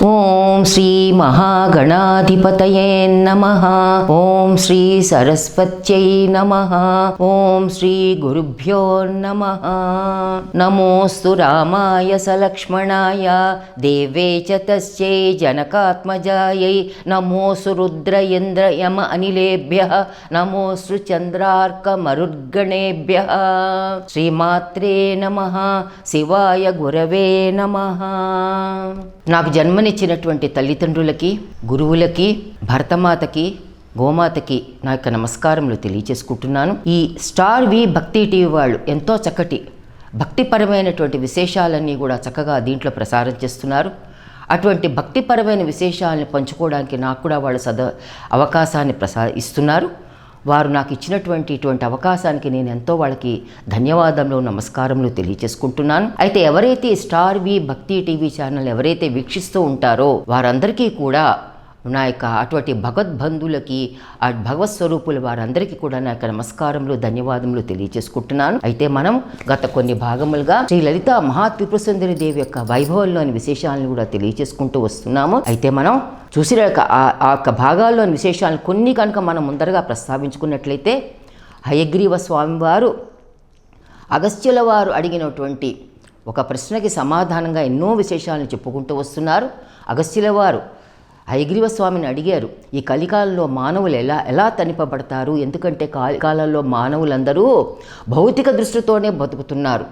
ఓం శ్రీ మహాగణాధిపతయే నమః. ఓం శ్రీ సరస్వత్యై నమః. ఓం శ్రీ గురుభ్యో నమః. నమోస్తు రామాయ సలక్ష్మణాయ దేవే చ తస్యై జనకాత్మజాయై. నమోస్తు రుద్ర ఇంద్ర యమ అనిలేభ్యః. నమోస్తు చంద్రార్క మరుద్గణేభ్యః. శ్రీమాత్రే నమః. శివాయ గురవే నమః. నాకు జన్మనిచ్చినటువంటి తల్లిదండ్రులకి, గురువులకి, భరతమాతకి, గోమాతకి నా యొక్క నమస్కారములు తెలియచేసుకుంటున్నాను. ఈ స్టార్ వి భక్తి టీవీ వాళ్ళు ఎంతో చక్కటి భక్తిపరమైనటువంటి విశేషాలన్నీ కూడా చక్కగా దీంట్లో ప్రసారం చేస్తున్నారు. అటువంటి భక్తిపరమైన విశేషాలను పంచుకోవడానికి నాకు కూడా వాళ్ళు అవకాశాన్ని ఇస్తున్నారు. వారు నాకు ఇచ్చినటువంటి అవకాశానికి నేను ఎంతో వాళ్ళకి ధన్యవాదములు, నమస్కారములు తెలియచేసుకుంటున్నాను. అయితే ఎవరైతే స్టార్ వి భక్తి టీవీ ఛానల్ ఎవరైతే వీక్షిస్తూ ఉంటారో వారందరికీ కూడా నా యొక్క అటువంటి భగవద్బంధులకి, ఆ భగవత్ స్వరూపుల వారందరికీ కూడా నా యొక్క నమస్కారములు, ధన్యవాదములు తెలియచేసుకుంటున్నాను. అయితే మనం గత కొన్ని భాగములుగా శ్రీ లలిత మహాత్రిపురసుందరి దేవి యొక్క వైభవంలోని విశేషాలను కూడా తెలియచేసుకుంటూ వస్తున్నాము. అయితే మనం చూసిన ఆ యొక్క భాగాల్లోని విశేషాలను కొన్ని కనుక మనం ముందరగా ప్రస్తావించుకున్నట్లయితే, హయగ్రీవ స్వామివారు అగస్త్యుల వారు అడిగినటువంటి ఒక ప్రశ్నకి సమాధానంగా ఎన్నో విశేషాలను చెప్పుకుంటూ వస్తున్నారు. అగస్త్యుల వారు హయగ్రీవ స్వామిని అడిగారు, ఈ కలికాలంలో మానవులు ఎలా తనిపబడతారు? ఎందుకంటే కాలంలో మానవులందరూ భౌతిక దృష్టితోనే బతుకుతున్నారు,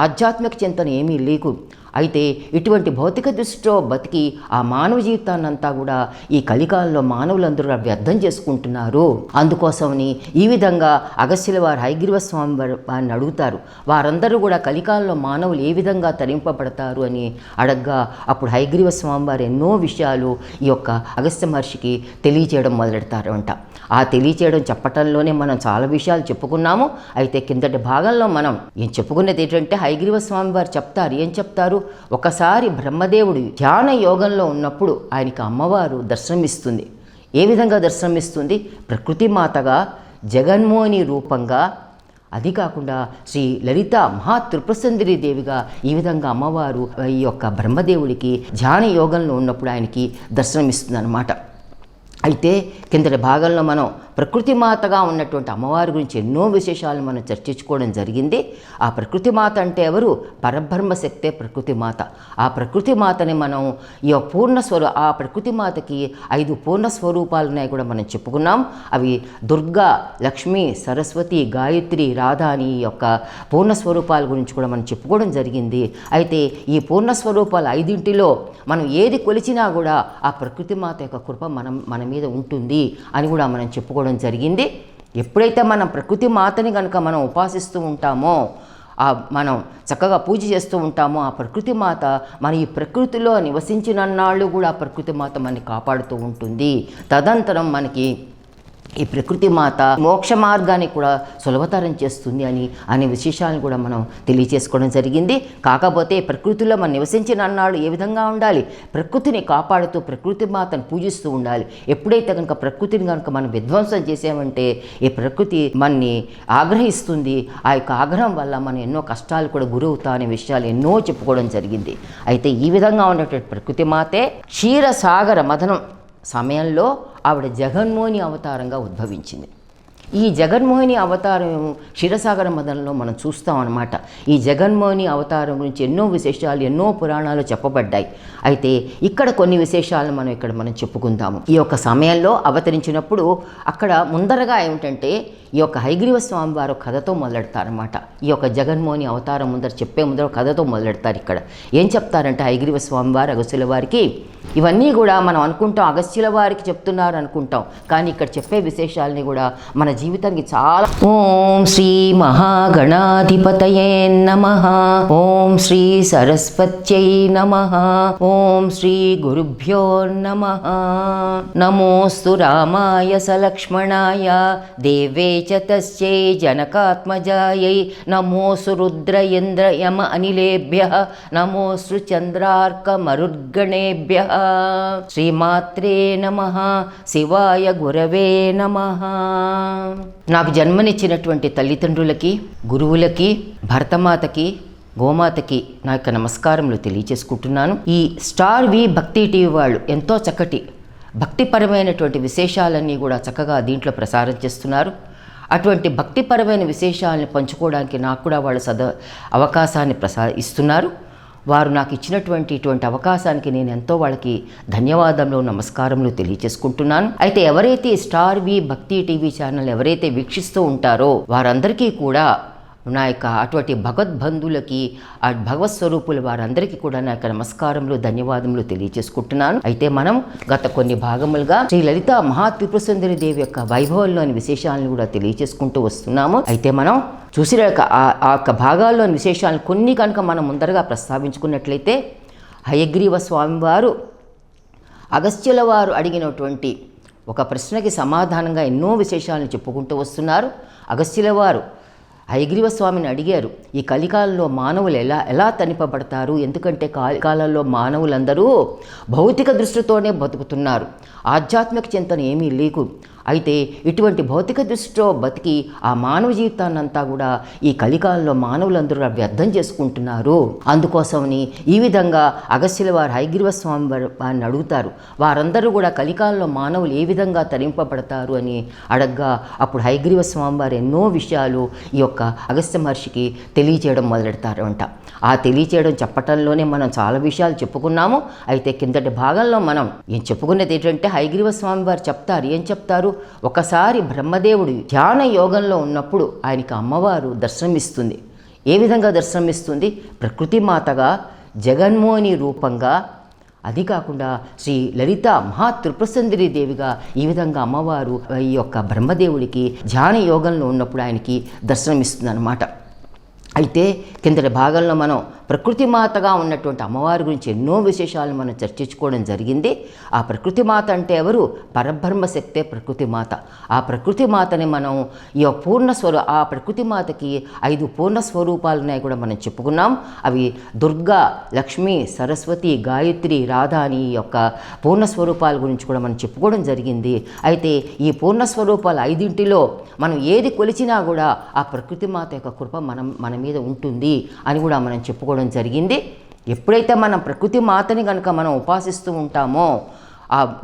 ఆధ్యాత్మిక చింతన ఏమీ లేకు. అయితే ఇటువంటి భౌతిక దృష్టితో బతికి ఆ మానవ జీవితాన్నంతా కూడా ఈ కలికాలంలో మానవులందరూ వ్యర్థం చేసుకుంటున్నారు. అందుకోసమని ఈ విధంగా అగస్త్యుల వారు హయగ్రీవ స్వామి వారిని అడుగుతారు, వారందరూ కూడా కలికాలంలో మానవులు ఏ విధంగా తరింపబడతారు అని అడగ్గా, అప్పుడు హయగ్రీవ స్వామి వారు ఎన్నో విషయాలు ఈ యొక్క అగస్త్య మహర్షికి తెలియచేయడం మొదలెడతారంట. ఆ తెలియచేయడం చెప్పటంలోనే మనం చాలా విషయాలు చెప్పుకున్నాము. అయితే కిందటి భాగంలో మనం ఏం చెప్పుకున్నది ఏంటంటే, హయగ్రీవ స్వామి వారు చెప్తారు, ఏం చెప్తారు, ఒకసారి బ్రహ్మదేవుడు ధ్యాన యోగంలో ఉన్నప్పుడు ఆయనకి అమ్మవారు దర్శనమిస్తుంది. ఏ విధంగా దర్శనమిస్తుంది? ప్రకృతి మాతగా, జగన్మోహిని రూపంగా, అది కాకుండా శ్రీ లలిత మహాత్రిపురసుందరి దేవిగా ఈ విధంగా అమ్మవారు ఈ యొక్క బ్రహ్మదేవుడికి ధ్యాన యోగంలో ఉన్నప్పుడు ఆయనకి దర్శనమిస్తుంది అన్నమాట. అయితే కిందటి భాగంలో మనం ప్రకృతి మాతగా ఉన్నటువంటి అమ్మవారి గురించి ఎన్నో విశేషాలను మనం చర్చించుకోవడం జరిగింది. ఆ ప్రకృతి మాత అంటే ఎవరు? పరబ్రహ్మ శక్తే ప్రకృతి మాత. ఆ ప్రకృతి మాతని మనం ఈ ఆ ప్రకృతి మాతకి 5 పూర్ణ స్వరూపాలు ఉన్నాయి కూడా మనం చెప్పుకున్నాం. అవి దుర్గా, లక్ష్మి, సరస్వతి, గాయత్రి, రాధ అని ఈ యొక్క పూర్ణ స్వరూపాల గురించి కూడా మనం చెప్పుకోవడం జరిగింది. అయితే ఈ పూర్ణ స్వరూపాలు 5 మనం ఏది కొలిచినా కూడా ఆ ప్రకృతి మాత యొక్క కృప మన మీద ఉంటుంది అని కూడా మనం చెప్పుకోవడం జరిగింది. ఎప్పుడైతే మనం ప్రకృతి మాతని కనుక మనం ఉపాసిస్తూ ఉంటామో, మనం చక్కగా పూజ చేస్తూ ఉంటామో, ఆ ప్రకృతి మాత మన ఈ ప్రకృతిలో నివసించినన్నాళ్ళు కూడా ఆ ప్రకృతి మాత మనని కాపాడుతూ ఉంటుంది. తదనంతరం మనకి ఈ ప్రకృతి మాత మోక్ష మార్గాన్ని కూడా సులభతరం చేస్తుంది అనే విశేషాలను కూడా మనం తెలియచేసుకోవడం జరిగింది. కాకపోతే ప్రకృతిలో మనం నివసించిన అన్నాడు ఏ విధంగా ఉండాలి? ప్రకృతిని కాపాడుతూ ప్రకృతి మాతను పూజిస్తూ ఉండాలి. ఎప్పుడైతే కనుక ప్రకృతిని కనుక మనం విధ్వంసం చేసామంటే ఈ ప్రకృతి మనని ఆగ్రహిస్తుంది. ఆ యొక్క ఆగ్రహం వల్ల మనం ఎన్నో కష్టాలు కూడా గురవుతా అనే విషయాలు ఎన్నో చెప్పుకోవడం జరిగింది. అయితే ఈ విధంగా ఉన్నటువంటి ప్రకృతి మాతే క్షీరసాగర మథనం సమయంలో ఆవిడ జగన్మోహిని అవతారంగా ఉద్భవించింది. ఈ జగన్మోహిని అవతారం క్షీరసాగర మథనంలో మనం చూస్తాం అన్నమాట. ఈ జగన్మోహిని అవతారం గురించి ఎన్నో విశేషాలు, ఎన్నో పురాణాలు చెప్పబడ్డాయి. అయితే ఇక్కడ కొన్ని విశేషాలను మనం చెప్పుకుందాము. ఈ యొక్క సమయంలో అవతరించినప్పుడు అక్కడ ముందరగా ఏమిటంటే, ఈ యొక్క హయగ్రీవ స్వామి వారు కథతో మొదలెడతారన్నమాట. ఈ యొక్క జగన్మోహిని అవతారం ముందర కథతో మొదలెడతారు. ఇక్కడ ఏం చెప్తారంటే, హయగ్రీవ స్వామి వారు అగస్త్యుల వారికి ఇవన్నీ కూడా మనం అనుకుంటాం అగస్త్యుల వారికి చెప్తున్నారు అనుకుంటాం, కానీ ఇక్కడ చెప్పే విశేషాలని కూడా మన జీవితానికి చాలా. ఓం శ్రీ మహాగణాధిపతయే నమః. ఓం శ్రీ సరస్వత్యై నమః. ఓం శ్రీ గురుభ్యో నమః. నమోస్తు రామాయ సలక్ష్మణాయ దేవే చ తస్యై జనకాత్మజాయై. నమోస్తు రుద్ర ఇంద్ర యమ అనిలేభ్యః. నమోస్తు చంద్రార్క మరుద్గణేభ్యః. శ్రీమాత్రే నమః. శివాయ గురవే నమః. నాకు జన్మనిచ్చినటువంటి తల్లిదండ్రులకి, గురువులకి, భరతమాతకి, గోమాతకి నా యొక్క నమస్కారములు తెలియచేసుకుంటున్నాను. ఈ స్టార్ వి భక్తి టీవీ వాళ్ళు ఎంతో చక్కటి భక్తిపరమైనటువంటి విశేషాలన్నీ కూడా చక్కగా దీంట్లో ప్రసారం చేస్తున్నారు. అటువంటి భక్తిపరమైన విశేషాలను పంచుకోవడానికి నాకు కూడా వాళ్ళు అవకాశాన్ని ఇస్తున్నారు. వారు నాకు ఇచ్చినటువంటి ఇటువంటి అవకాశానికి నేను ఎంతో వాళ్ళకి ధన్యవాదములు నమస్కారములు తెలియచేసుకుంటున్నాను. అయితే ఎవరైతే స్టార్ వి భక్తి టీవీ ఛానల్ ఎవరైతే వీక్షిస్తూ ఉంటారో వారందరికీ కూడా నా యొక్క అటువంటి భగవద్బంధులకి ఆ భగవత్ స్వరూపులు వారందరికీ కూడా నా యొక్క నమస్కారములు ధన్యవాదములు తెలియచేసుకుంటున్నాను. అయితే మనం గత కొన్ని భాగములుగా శ్రీ లలిత మహాత్రిపురసుందరి దేవి యొక్క వైభవంలోని విశేషాలను కూడా తెలియచేసుకుంటూ వస్తున్నాము. అయితే మనం చూసిన ఆ యొక్క భాగాల్లోని విశేషాలను కొన్ని కనుక మనం ముందరగా ప్రస్తావించుకున్నట్లయితే హయగ్రీవ స్వామివారు అగస్త్యుల వారు అడిగినటువంటి ఒక ప్రశ్నకి సమాధానంగా ఎన్నో విశేషాలను చెప్పుకుంటూ వస్తున్నారు. అగస్త్యుల వారు హయగ్రీవ స్వామిని అడిగారు, ఈ కలికాలంలో మానవులు ఎలా తనిపబడతారు? ఎందుకంటే కాలంలో మానవులందరూ భౌతిక దృష్టితోనే బతుకుతున్నారు, ఆధ్యాత్మిక చింతన ఏమీ లేకు. అయితే ఇటువంటి భౌతిక దృష్టితో బతికి ఆ మానవ జీవితాన్నంతా కూడా ఈ కలికాలంలో మానవులందరూ వ్యర్థం చేసుకుంటున్నారు. అందుకోసమని ఈ విధంగా అగస్త్యుల వారు హయగ్రీవ స్వామి వారిని అడుగుతారు, వారందరూ కూడా కలికాలంలో మానవులు ఏ విధంగా తరింపబడతారు అని అడగ్గా అప్పుడు హయగ్రీవ స్వామి వారు ఎన్నో విషయాలు ఈ యొక్క అగస్త్య మహర్షికి తెలియచేయడం మొదలెడతారు అంట. ఆ తెలియచేయడం చెప్పటంలోనే మనం చాలా విషయాలు చెప్పుకున్నాము. అయితే కిందటి భాగంలో మనం ఏం చెప్పుకున్నది ఏంటంటే హయగ్రీవ స్వామి వారు చెప్తారు, ఏం చెప్తారు, ఒకసారి బ్రహ్మదేవుడు ధ్యాన యోగంలో ఉన్నప్పుడు ఆయనకి అమ్మవారు దర్శనమిస్తుంది. ఏ విధంగా దర్శనమిస్తుంది? ప్రకృతి మాతగా, జగన్మోహిని రూపంగా, అది కాకుండా శ్రీ లలిత మహాత్రిపురసుందరి దేవిగా ఈ విధంగా అమ్మవారు ఈ యొక్క బ్రహ్మదేవుడికి ధ్యాన యోగంలో ఉన్నప్పుడు ఆయనకి దర్శనమిస్తుంది అన్నమాట. అయితే కిందటి భాగంలో మనం ప్రకృతి మాతగా ఉన్నటువంటి అమ్మవారి గురించి ఎన్నో విశేషాలు మనం చర్చించుకోవడం జరిగింది. ఆ ప్రకృతి మాత అంటే ఎవరు? పరబ్రహ్మ శక్తే ప్రకృతి మాత. ఆ ప్రకృతి మాతని మనం ఈ ఆ ప్రకృతి మాతకి 5 పూర్ణ స్వరూపాలు ఉన్నాయి కూడా మనం చెప్పుకున్నాం. అవి దుర్గా, లక్ష్మి, సరస్వతి, గాయత్రి, రాధా అని ఈ యొక్క పూర్ణ స్వరూపాల గురించి కూడా మనం చెప్పుకోవడం జరిగింది. అయితే ఈ పూర్ణ స్వరూపాలు 5 మనం ఏది కొలిచినా కూడా ఆ ప్రకృతి మాత యొక్క కృప మన మీద ఉంటుంది అని కూడా మనం చెప్పుకోవడం జరిగింది. ఎప్పుడైతే మనం ప్రకృతి మాతని కనుక మనం ఉపాసిస్తూ ఉంటామో,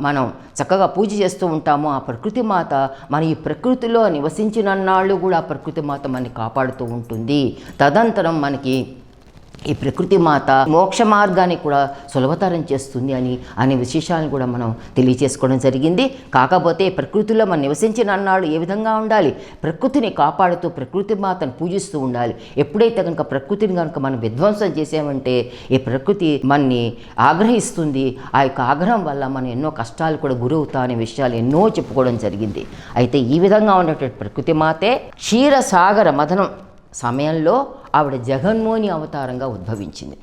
మనం చక్కగా పూజ చేస్తూ ఉంటామో, ఆ ప్రకృతి మాత మన ఈ ప్రకృతిలో నివసించినన్నాళ్ళు కూడా ఆ ప్రకృతి మాత మనని కాపాడుతూ ఉంటుంది. తదనంతరం మనకి ఈ ప్రకృతి మాత మోక్ష మార్గాన్ని కూడా సులభతరం చేస్తుంది అనే విశేషాలను కూడా మనం తెలియచేసుకోవడం జరిగింది. కాకపోతే ప్రకృతిలో మనం నివసించిన అన్నాడు ఏ విధంగా ఉండాలి? ప్రకృతిని కాపాడుతూ ప్రకృతి మాతను పూజిస్తూ ఉండాలి. ఎప్పుడైతే కనుక ప్రకృతిని కనుక మనం విధ్వంసం చేసామంటే ఈ ప్రకృతి మనని ఆగ్రహిస్తుంది. ఆ యొక్క ఆగ్రహం వల్ల మనం ఎన్నో కష్టాలు కూడా గురవుతా అనే విషయాలు ఎన్నో చెప్పుకోవడం జరిగింది. అయితే ఈ విధంగా ఉన్నటువంటి ప్రకృతి మాతే క్షీరసాగర మథనం సమయంలో ఆవిడ జగన్మోహిని అవతారంగా ఉద్భవించింది.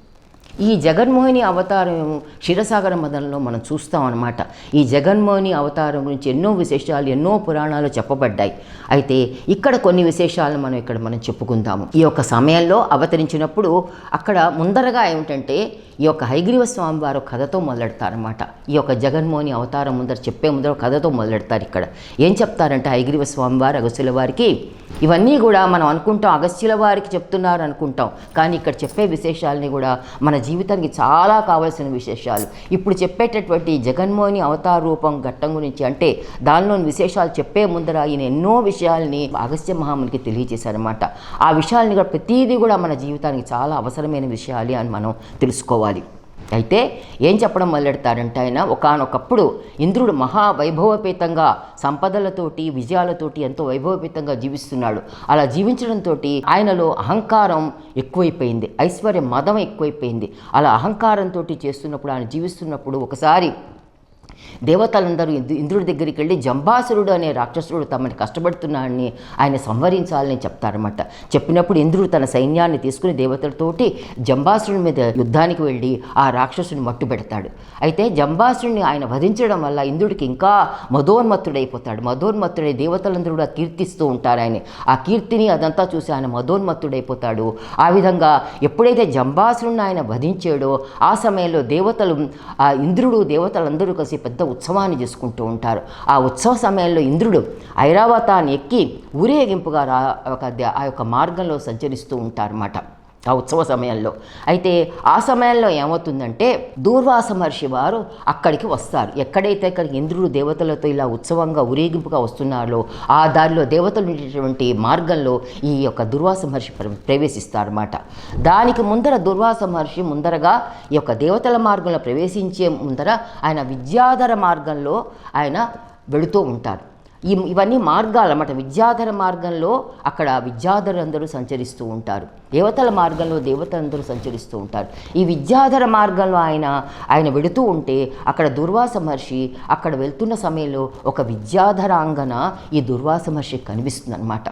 ఈ జగన్మోహిని అవతారం క్షీరసాగర మథనంలో మనం చూస్తాం అన్నమాట. ఈ జగన్మోహిని అవతారం గురించి ఎన్నో విశేషాలు, ఎన్నో పురాణాలు చెప్పబడ్డాయి. అయితే ఇక్కడ కొన్ని విశేషాలను మనం చెప్పుకుందాము. ఈ యొక్క సమయంలో అవతరించినప్పుడు అక్కడ ముందరగా ఏమిటంటే ఈ యొక్క హయగ్రీవ స్వామి వారు కథతో మొదలెడతారన్నమాట. ఈ యొక్క జగన్మోహిని అవతారం ముందర కథతో మొదలెడతారు. ఇక్కడ ఏం చెప్తారంటే హయగ్రీవ స్వామి వారు అగస్త్యుల వారికి ఇవన్నీ కూడా మనం అనుకుంటాం అగస్త్యుల వారికి చెప్తున్నారు అనుకుంటాం, కానీ ఇక్కడ చెప్పే విశేషాలని కూడా మన జీవితానికి చాలా కావాల్సిన విశేషాలు. ఇప్పుడు చెప్పేటటువంటి జగన్మోహిని అవతార రూపం ఘట్టం గురించి అంటే దానిలోని విశేషాలు చెప్పే ముందర ఈయన ఎన్నో విషయాల్ని అగస్త్య మహామునికి తెలియజేశారన్నమాట. ఆ విషయాలని కూడా ప్రతిదీ కూడా మన జీవితానికి చాలా అవసరమైన విషయాలు అని మనం తెలుసుకోవాలి. అయితే ఏం చెప్పడం మొదలెడతారంటే ఆయన ఒకానొకప్పుడు ఇంద్రుడు మహావైభవపేతంగా సంపదలతోటి విజయాలతోటి ఎంతో వైభవపేతంగా జీవిస్తున్నాడు. అలా జీవించడంతో ఆయనలో అహంకారం ఎక్కువైపోయింది, ఐశ్వర్య మదం ఎక్కువైపోయింది. అలా అహంకారంతో చేస్తున్నప్పుడు ఆయన జీవిస్తున్నప్పుడు ఒకసారి దేవతలందరూ ఇంద్రుడి దగ్గరికి వెళ్ళి జంబాసురుడు అనే రాక్షసుడు తమని కష్టపడుతున్నాడని ఆయన సంహరించాలని చెప్తారన్నమాట. చెప్పినప్పుడు ఇంద్రుడు తన సైన్యాన్ని తీసుకుని దేవతలతోటి జంబాసురుడి మీద యుద్ధానికి వెళ్ళి ఆ రాక్షసుని మట్టు పెడతాడు. అయితే జంబాసురుడిని ఆయన వధించడం వల్ల ఇంద్రుడికి ఇంకా మదోన్మత్తుడైపోతాడు. మదోన్మత్తుడై దేవతలందరూ కూడా కీర్తిస్తూ ఉంటారు ఆయన. ఆ కీర్తిని అదంతా చూసి ఆయన మదోన్మత్తుడైపోతాడు. ఆ విధంగా ఎప్పుడైతే జంబాసురుడిని ఆయన వధించాడో ఆ సమయంలో ఇంద్రుడు దేవతలందరూ కలిసి పెద్ద ఉత్సవాన్ని చేసుకుంటూ ఉంటారు. ఆ ఉత్సవ సమయంలో ఇంద్రుడు ఐరావతాన్ని ఎక్కి ఊరేగింపుగా ఆ యొక్క మార్గంలో సంచరిస్తూ ఉంటారన్నమాట. ఆ ఉత్సవ సమయంలో. అయితే ఆ సమయంలో ఏమవుతుందంటే దూర్వాస మహర్షి వారు అక్కడికి వస్తారు. ఎక్కడైతే ఇక్కడికి ఇంద్రుడు దేవతలతో ఇలా ఉత్సవంగా ఊరేగింపుగా వస్తున్నారో ఆ దారిలో దేవతలు ఉండేటువంటి మార్గంలో ఈ యొక్క దుర్వాస మహర్షి ప్రవేశిస్తారన్నమాట. దానికి ముందర దుర్వాస మహర్షి ముందరగా ఈ యొక్క దేవతల మార్గంలో ప్రవేశించే ముందర ఆయన విద్యాధర మార్గంలో ఆయన వెళుతూ ఉంటారు. ఇవన్నీ మార్గాలు అన్నమాట. విద్యాధర మార్గంలో అక్కడ విద్యాధరులందరూ సంచరిస్తూ ఉంటారు, దేవతల మార్గంలో దేవతలందరూ సంచరిస్తూ ఉంటారు. ఈ విద్యాధర మార్గంలో ఆయన వెళుతూ ఉంటే అక్కడ దుర్వాస మహర్షి అక్కడ వెళ్తున్న సమయంలో ఒక విద్యాధరాంగన ఈ దుర్వాస మహర్షికి కనిపిస్తుంది అన్నమాట.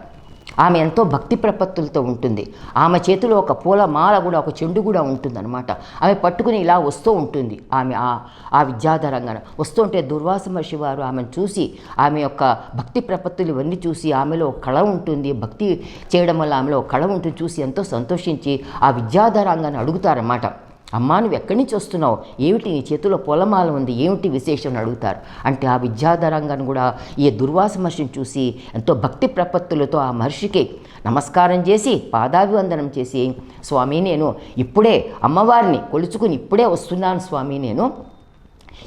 ఆమె ఎంతో భక్తి ప్రపత్తులతో ఉంటుంది. ఆమె చేతిలో ఒక పూలమాల కూడా, ఒక చెండు కూడా ఉంటుందన్నమాట. ఆమె పట్టుకుని ఇలా వస్తూ ఉంటుంది. ఆమె ఆ విద్యాధరంగా వస్తూ ఉంటే దుర్వాస మహర్షి వారు ఆమెను చూసి, ఆమె యొక్క భక్తి ప్రపత్తులు ఇవన్నీ చూసి, ఆమెలో కళ ఉంటుంది, భక్తి చేయడం వల్ల ఆమెలో కళ ఉంటుంది చూసి ఎంతో సంతోషించి ఆ విద్యాధరాంగాన్ని అడుగుతారన్నమాట. అమ్మా, నువ్వు ఎక్కడి నుంచి వస్తున్నావు, ఏమిటి నీ చేతిలో పొలమాల ఉంది, ఏమిటి విశేషం అని అడుగుతారు. అంటే ఆ విద్యాధరంగాన్ని కూడా ఈ దుర్వాస మహర్షిని చూసి ఎంతో భక్తి ప్రపత్తులతో ఆ మహర్షికి నమస్కారం చేసి పాదాభివందనం చేసి, స్వామి నేను ఇప్పుడే అమ్మవారిని కొలుచుకుని ఇప్పుడే వస్తున్నాను స్వామి, నేను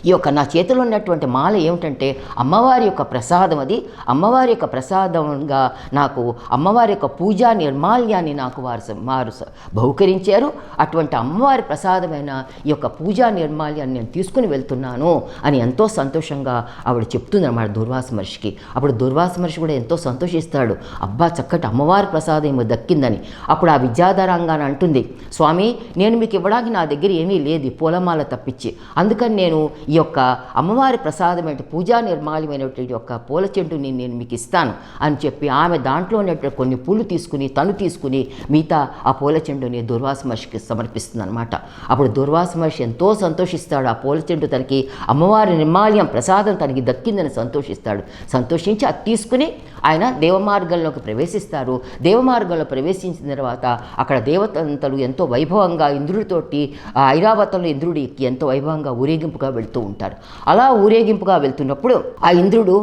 ఈ యొక్క నా చేతిలో ఉన్నటువంటి మాల ఏమిటంటే అమ్మవారి యొక్క ప్రసాదం, అది అమ్మవారి యొక్క ప్రసాదంగా నాకు అమ్మవారి యొక్క పూజా నిర్మాల్యాన్ని నాకు వారు బహుకరించారు. అటువంటి అమ్మవారి ప్రసాదమైన ఈ యొక్క పూజా నిర్మాల్యాన్ని నేను తీసుకుని వెళ్తున్నాను అని ఎంతో సంతోషంగా ఆవిడ చెప్తుందన్నమాట దుర్వాస మహర్షికి. అప్పుడు దుర్వాస మహర్షి కూడా ఎంతో సంతోషిస్తాడు, అబ్బా చక్కటి అమ్మవారి ప్రసాదం ఏమో దక్కిందని. అప్పుడు ఆ విద్యాధరాంగాన అంటుంది, స్వామి నేను మీకు ఇవ్వడానికి నా దగ్గర ఏమీ లేదు, పూలమాల తప్పించి, అందుకని నేను ఈ యొక్క అమ్మవారి ప్రసాదమైన పూజా నిర్మాల్యమైనటువంటి యొక్క పూల చెట్టుని నేను మీకు ఇస్తాను అని చెప్పి ఆమె దాంట్లో ఉన్నటువంటి కొన్ని పూలు తను తీసుకుని మిగతా ఆ పూల చెట్టుని దుర్వాస మహర్షికి సమర్పిస్తుంది అనమాట. అప్పుడు దుర్వాస మహర్షి ఎంతో సంతోషిస్తాడు. ఆ పూల చెట్టు తనకి అమ్మవారి నిర్మాల్యం ప్రసాదం తనకి దక్కిందని సంతోషిస్తాడు. సంతోషించి అది తీసుకుని ఆయన దేవమార్గంలోకి ప్రవేశిస్తారు. దేవమార్గంలో ప్రవేశించిన తర్వాత అక్కడ దేవతంతలు ఎంతో వైభవంగా ఇంద్రుడితోటి ఆ ఐరావతంలో ఇంద్రుడి ఎంతో వైభవంగా ఊరేగింపుగా వెళ్తూ ఉంటారు. అలా ఊరేగింపుగా వెళ్తున్నప్పుడు ఆ ఇంద్రుడు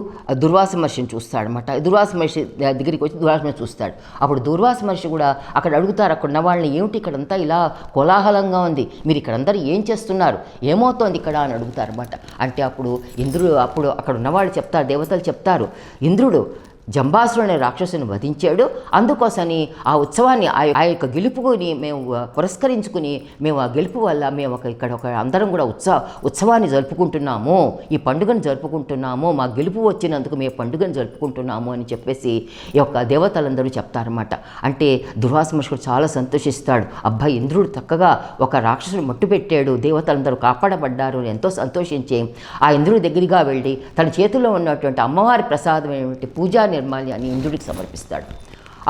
దుర్వాస మహర్షిని చూస్తాడనమాట. దుర్వాస మహర్షి దగ్గరికి వచ్చి దుర్వాస మహర్షి చూస్తాడు. అప్పుడు దుర్వాస మహర్షి కూడా అక్కడ అడుగుతారు, అక్కడ ఉన్న వాళ్ళని, ఏమిటి ఇక్కడంతా ఇలా కోలాహలంగా ఉంది, మీరు ఇక్కడందరూ ఏం చేస్తున్నారు, ఏమవుతోంది ఇక్కడ అని అడుగుతారు అనమాట. అంటే అప్పుడు అప్పుడు అక్కడ ఉన్నవాళ్ళు చెప్తారు, దేవతలు చెప్తారు, ఇంద్రుడు జంబాసురుడు అనే రాక్షసుని వధించాడు, అందుకోసని ఆ ఉత్సవాన్ని ఆ యొక్క గెలుపుని మేము పురస్కరించుకుని మేము ఆ గెలుపు వల్ల మేము ఇక్కడ అందరం కూడా ఉత్సవాన్ని జరుపుకుంటున్నాము, ఈ పండుగను జరుపుకుంటున్నాము, మా గెలుపు వచ్చినందుకు మేము పండుగను జరుపుకుంటున్నాము అని చెప్పేసి ఈ యొక్క దేవతలందరూ చెప్తారన్నమాట. అంటే దుర్వాస మహర్షి చాలా సంతోషిస్తాడు. అబ్బాయి ఇంద్రుడు చక్కగా ఒక రాక్షసుడు మట్టు పెట్టాడు, దేవతలందరూ కాపాడబడ్డారు అని ఎంతో సంతోషించి ఆ ఇంద్రుడి దగ్గరగా వెళ్ళి తన చేతిలో ఉన్నటువంటి అమ్మవారి ప్రసాదమైనటువంటి పూజా నిర్మాల్యాన్ని ఇంద్రుడికి సమర్పిస్తాడు.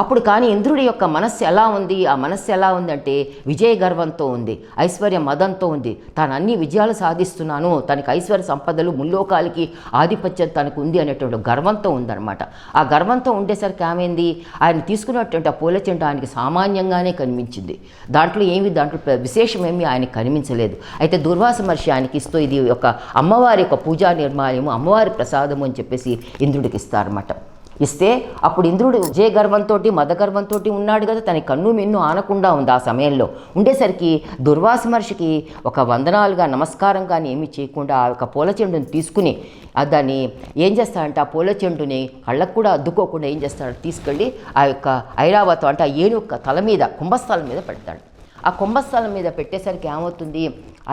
అప్పుడు కానీ ఇంద్రుడి యొక్క మనస్సు ఎలా ఉంది, ఆ మనస్సు ఎలా ఉందంటే విజయ గర్వంతో ఉంది, ఐశ్వర్య మదంతో ఉంది. తాను అన్ని విజయాలు సాధిస్తున్నాను, తనకి ఐశ్వర్య సంపదలు ముల్లోకాలకి ఆధిపత్యం తనకు ఉంది అనేటువంటి గర్వంతో ఉందన్నమాట. ఆ గర్వంతో ఉండేసరికి ఆమెంది, ఆయన తీసుకున్నటువంటి ఆ పూల చెండు ఆయనకి సామాన్యంగానే కనిపించింది. దాంట్లో విశేషమేమీ ఆయనకి కనిపించలేదు. అయితే దుర్వాస మహర్షి ఆయనకి ఇస్తూ ఇది ఒక అమ్మవారి యొక్క పూజా నిర్మాల్యము, అమ్మవారి ప్రసాదము అని చెప్పేసి ఇంద్రుడికి ఇస్తారన్నమాట. ఇస్తే అప్పుడు ఇంద్రుడు విజయ గర్వంతో మదగర్వంతో ఉన్నాడు కదా, తన కన్ను మిన్ను ఆనకుండా ఉంది. ఆ సమయంలో ఉండేసరికి దుర్వాస మహర్షికి ఒక వందనాలుగా నమస్కారం కానీ ఏమీ చేయకుండా ఆ యొక్క పూల చెండుని తీసుకుని దాన్ని ఏం చేస్తాడంటే ఆ పూల చెండుని కళ్ళకు కూడా అద్దుకోకుండా ఏం చేస్తాడు, తీసుకెళ్ళి ఆ యొక్క ఐరావతం అంటే ఆ ఏనుగు తల మీద కుంభస్థలం మీద పెడతాడు. ఆ కుంభస్థలం మీద పెట్టేసరికి ఏమవుతుంది,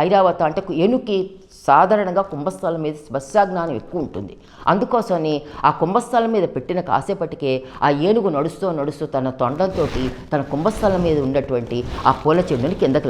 ఐరావతం అంటే ఏనుగుకి సాధారణంగా కుంభస్థలం మీద స్పర్శాజ్ఞానం ఎక్కువ ఉంటుంది. అందుకోసమని ఆ కుంభస్థలం మీద పెట్టిన కాసేపటికే ఆ ఏనుగు నడుస్తూ తన తొండంతో తన కుంభస్థలం మీద ఉన్నటువంటి ఆ పూల చెండుని కిందకి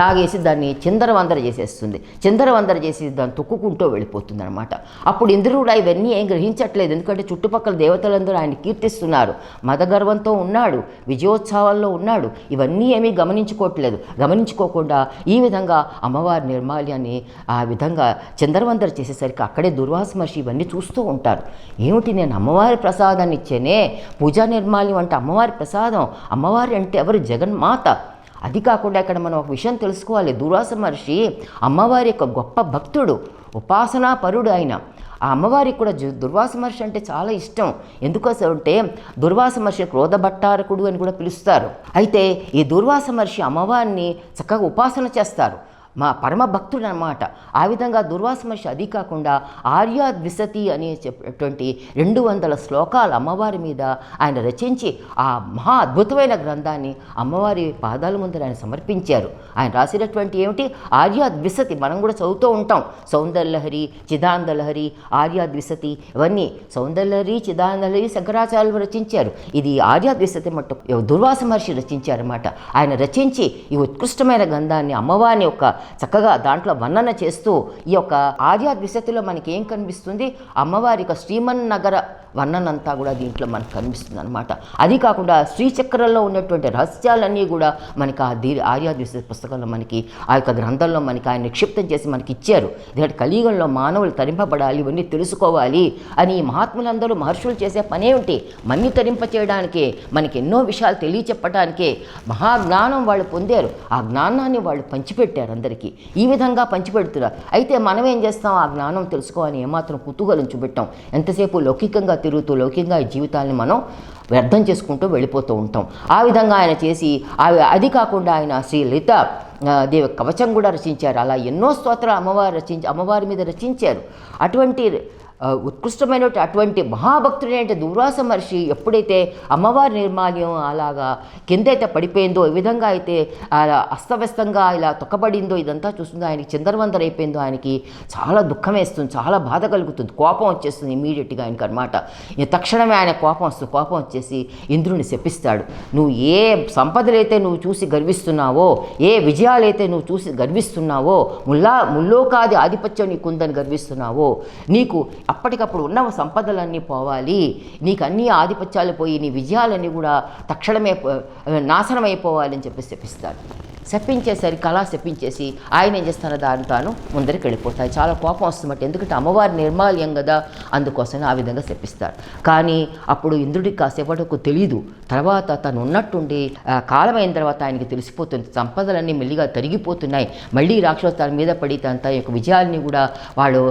లాగేసి దాన్ని చిందరవందర చేసి దాన్ని తొక్కుకుంటూ వెళ్ళిపోతుంది అనమాట. అప్పుడు ఇంద్రుడు ఇవన్నీ ఏం గ్రహించట్లేదు, ఎందుకంటే చుట్టుపక్కల దేవతలందరూ ఆయన కీర్తిస్తున్నారు, మదగర్వంతో ఉన్నాడు, విజయోత్సవాల్లో ఉన్నాడు, ఇవన్నీ ఏమీ గమనించుకోకుండా ఈ విధంగా అమ్మవారి నిర్మాల్యాన్ని ఆ విధంగా చందరవందర చేసేసరికి అక్కడే దుర్వాస మహర్షి ఇవన్నీ చూస్తూ ఉంటారు. ఏమిటి, నేను అమ్మవారి ప్రసాదాన్ని ఇచ్చేనే, పూజా నిర్మాల్యం అంటే అమ్మవారి ప్రసాదం, అమ్మవారి అంటే ఎవరు, జగన్మాత. అది కాకుండా ఇక్కడ మనం ఒక విషయం తెలుసుకోవాలి, దుర్వాస మహర్షి అమ్మవారి యొక్క గొప్ప భక్తుడు, ఉపాసనా పరుడు. ఆయన ఆ అమ్మవారికి కూడా దుర్వాస మహర్షి అంటే చాలా ఇష్టం. ఎందుకోసం అంటే దుర్వాస మహర్షి క్రోధభట్టారకుడు అని కూడా పిలుస్తారు. అయితే ఈ దుర్వాస మహర్షి అమ్మవారిని చక్కగా ఉపాసన చేస్తారు, మా పరమ భక్తుడు అన్నమాట. ఆ విధంగా దుర్వాస మహర్షి అది కాకుండా ఆర్యాద్విసతి అనే చెప్పేటువంటి 200 శ్లోకాలు అమ్మవారి మీద ఆయన రచించి ఆ మహా అద్భుతమైన గ్రంథాన్ని అమ్మవారి పాదాల ముందర ఆయన సమర్పించారు. ఆయన రాసినటువంటి ఏమిటి ఆర్యాద్విసతి, మనం కూడా చదువుతూ ఉంటాం. సౌందర్యలహరి, చిదానందలహరి, ఆర్యాద్విసతి, ఇవన్నీ సౌందర్యలహరి, చిదానందలహరి శంకరాచార్యులు రచించారు. ఇది ఆర్యాద్విసతి మట్టు దుర్వాస మహర్షి రచించారన్నమాట. ఆయన రచించి ఈ ఉత్కృష్టమైన గ్రంథాన్ని అమ్మవారిని యొక్క చక్కగా దాంట్లో వర్ణన చేస్తూ ఈ యొక్క ఆర్యాద్విసతిలో మనకి ఏం కనిపిస్తుంది, అమ్మవారి యొక్క శ్రీమన్నగర వర్ణనంతా కూడా దీంట్లో మనకు కనిపిస్తుంది అనమాట. అది కాకుండా శ్రీచక్రంలో ఉన్నటువంటి రహస్యాలన్నీ కూడా మనకి ఆ ఆర్యాద్విసతి పుస్తకంలో మనకి ఆ యొక్క గ్రంథంలో మనకి ఆయన నిక్షిప్తం చేసి మనకి ఇచ్చారు. ఎందుకంటే కలియుగంలో మానవులు తరింపబడాలి, ఇవన్నీ తెలుసుకోవాలి అని ఈ మహాత్ములందరూ మహర్షులు చేసే పనేమిటి, మన్ని తరింప చేయడానికే, మనకి ఎన్నో విషయాలు తెలియచెప్పడానికే మహాజ్ఞానం వాళ్ళు పొందారు. ఆ జ్ఞానాన్ని వాళ్ళు పంచిపెట్టారు అందరికీ. ఈ విధంగా పంచిపెడుతున్నారు. అయితే మనం ఏం చేస్తాం, ఆ జ్ఞానం తెలుసుకోవాలని ఏమాత్రం కుతూహలం చూపెట్టాం. ఎంతసేపు లౌకికంగా తిరుగుతూ లౌకికంగా ఈ జీవితాన్ని మనం వ్యర్థం చేసుకుంటూ వెళ్ళిపోతూ ఉంటాం. ఆ విధంగా ఆయన చేసి అది కాకుండా ఆయన శ్రీ లలిత దేవి కవచం కూడా రచించారు. అలా ఎన్నో స్తోత్రాలు అమ్మవారి మీద రచించారు. అటువంటి ఉత్కృష్టమైన అటువంటి మహాభక్తుడైన దుర్వాస మహర్షి ఎప్పుడైతే అమ్మవారి నిర్మాల్యం అలాగా కిందైతే పడిపోయిందో, ఈ విధంగా అయితే అస్తవ్యస్తంగా ఇలా తొక్కబడిందో, ఇదంతా చూస్తుందో ఆయనకి చిందరవందర అయిపోయిందో, ఆయనకి చాలా దుఃఖం వేస్తుంది, చాలా బాధ కలుగుతుంది, కోపం వచ్చేస్తుంది ఇమీడియట్గా ఆయనకి అనమాట. తక్షణమే ఆయన కోపం వచ్చేసి ఇంద్రుని శపిస్తాడు. నువ్వు ఏ సంపదలైతే నువ్వు చూసి గర్విస్తున్నావో, ఏ విజయాలైతే నువ్వు చూసి గర్విస్తున్నావో, ముల్లోకాది ఆధిపత్యం నీకుందని గర్విస్తున్నావో, నీకు అప్పటికప్పుడు ఉన్న సంపదలన్నీ పోవాలి, నీకు అన్ని ఆధిపత్యాలు పోయి నీ విజయాలన్నీ కూడా తక్షణమే నాశనం అయిపోవాలని చెప్పి శపిస్తాడు. శపించేసరికి అలా శపించేసి ఆయన ఏం చేస్తారో దాని తాను ముందరికి వెళ్ళిపోతాయి. చాలా కోపం వస్తుందన్నమాట. ఎందుకంటే అమ్మవారి నిర్మాల్యం కదా, అందుకోసమే ఆ విధంగా శపిస్తారు. కానీ అప్పుడు ఇంద్రుడికి కాసేపటికి తెలియదు. తర్వాత తను ఉన్నట్టుండి కాలమైన తర్వాత ఆయనకి తెలిసిపోతుంది, సంపదలన్నీ మెల్లిగా తరిగిపోతున్నాయి, మళ్ళీ రాక్షసు తన మీద పడి తన యొక్క విజయాల్ని కూడా వాళ్ళు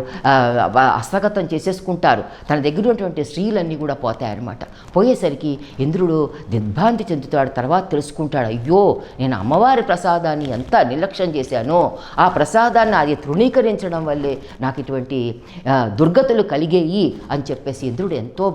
హస్తగతం చేసేసుకుంటారు, తన దగ్గర ఉన్నటువంటి స్త్రీలన్నీ కూడా పోతాయన్నమాట. పోయేసరికి ఇంద్రుడు దిగ్భ్రాంతి చెందుతాడు. తర్వాత తెలుసుకుంటాడు, అయ్యో నేను అమ్మవారి ప్రసాదాన్ని ఎంత నిర్లక్ష్యం చేశానో, ఆ ప్రసాదాన్ని అది తృణీకరించడం వల్లే నాకు ఇటువంటి దుర్గతులు కలిగేయి అని చెప్పేసి ఇంద్రుడు ఎంతో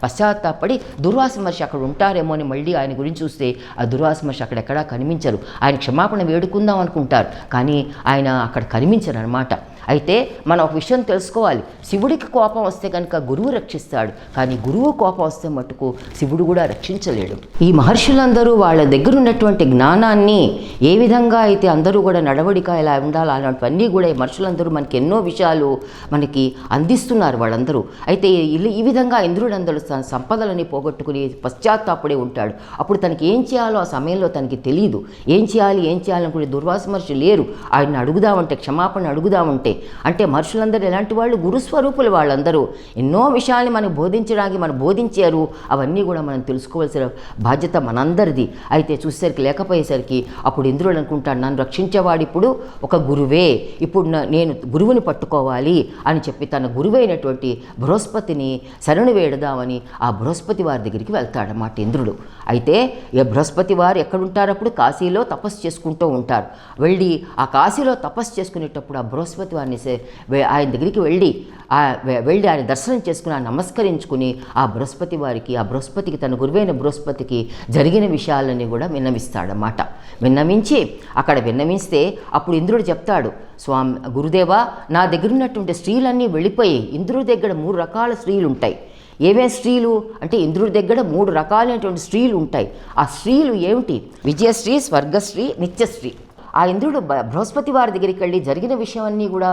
పశ్చాత్తాపడి దుర్వాస మహర్షి అక్కడ ఉంటారేమో అని మళ్ళీ ఆయన గురించి చూస్తే ఆ దుర్వాస మహర్షి అక్కడెక్కడా కనిపించరు. ఆయన క్షమాపణ వేడుకుందాం అనుకుంటారు, కానీ ఆయన అక్కడ కనిపించరు అనమాట. అయితే మనం ఒక విషయం తెలుసుకోవాలి, శివుడికి కోపం వస్తే కనుక గురువు రక్షిస్తాడు, కానీ గురువు కోపం వస్తే మట్టుకు శివుడు కూడా రక్షించలేడు. ఈ మహర్షులందరూ వాళ్ళ దగ్గర ఉన్నటువంటి జ్ఞానాన్ని ఏ విధంగా అయితే అందరూ కూడా నడవడిక ఇలా ఉండాలి అలాంటివన్నీ కూడా ఈ మహర్షులందరూ మనకి ఎన్నో విషయాలు మనకి అందిస్తున్నారు వాళ్ళందరూ. అయితే ఈ విధంగా ఇంద్రుడు అందరూ తన సంపదలని పోగొట్టుకుని పశ్చాత్తాపడే ఉంటాడు. అప్పుడు తనకి ఏం చేయాలో ఆ సమయంలో తనకి తెలియదు. ఏం చేయాలనుకునే దుర్వాస మహర్షి లేరు. ఆయన అడుగుదామంటే, క్షమాపణ అడుగుదామంటే, అంటే మహర్షులందరూ ఎలాంటి వాళ్ళు, గురుస్వరూపులు వాళ్ళందరూ. ఎన్నో విషయాల్ని మనకు బోధించడానికి బోధించారు. అవన్నీ కూడా మనం తెలుసుకోవాల్సిన బాధ్యత మనందరిది. అయితే చూసేసరికి లేకపోయేసరికి అప్పుడు ఇంద్రుడు అనుకుంటాడు, నన్ను రక్షించేవాడు ఇప్పుడు ఒక గురువే, ఇప్పుడు నేను గురువుని పట్టుకోవాలి అని చెప్పి తన గురువైనటువంటి బృహస్పతిని శరణు వేడదామని ఆ బృహస్పతి వారి దగ్గరికి వెళ్తాడన్నమాట ఇంద్రుడు. అయితే ఈ బృహస్పతి వారు ఎక్కడుంటారు, అప్పుడు కాశీలో తపస్సు చేసుకుంటూ ఉంటారు. వెళ్ళి ఆ కాశీలో తపస్సు చేసుకునేటప్పుడు ఆ బృహస్పతి వారిని ఆయన దగ్గరికి వెళ్ళి ఆయన దర్శనం చేసుకుని నమస్కరించుకుని ఆ బృహస్పతికి తన గురువైన బృహస్పతికి జరిగిన విషయాలన్నీ కూడా విన్నవిస్తాడన్నమాట. విన్నవిస్తే అప్పుడు ఇంద్రుడు చెప్తాడు, స్వామి గురుదేవా, నా దగ్గర ఉన్నటువంటి స్త్రీలన్నీ వెళ్ళిపోయి, ఇంద్రుడి దగ్గర 3 రకాల స్త్రీలు ఉంటాయి. ఏమేమి స్త్రీలు అంటే ఇంద్రుడి దగ్గర 3 రకాలైనటువంటి స్త్రీలు ఉంటాయి. ఆ స్త్రీలు ఏమిటి? విజయశ్రీ, స్వర్గశ్రీ, నిత్యశ్రీ. ఆ ఇంద్రుడు బృహస్పతి వారి దగ్గరికి వెళ్ళి జరిగిన విషయాన్ని కూడా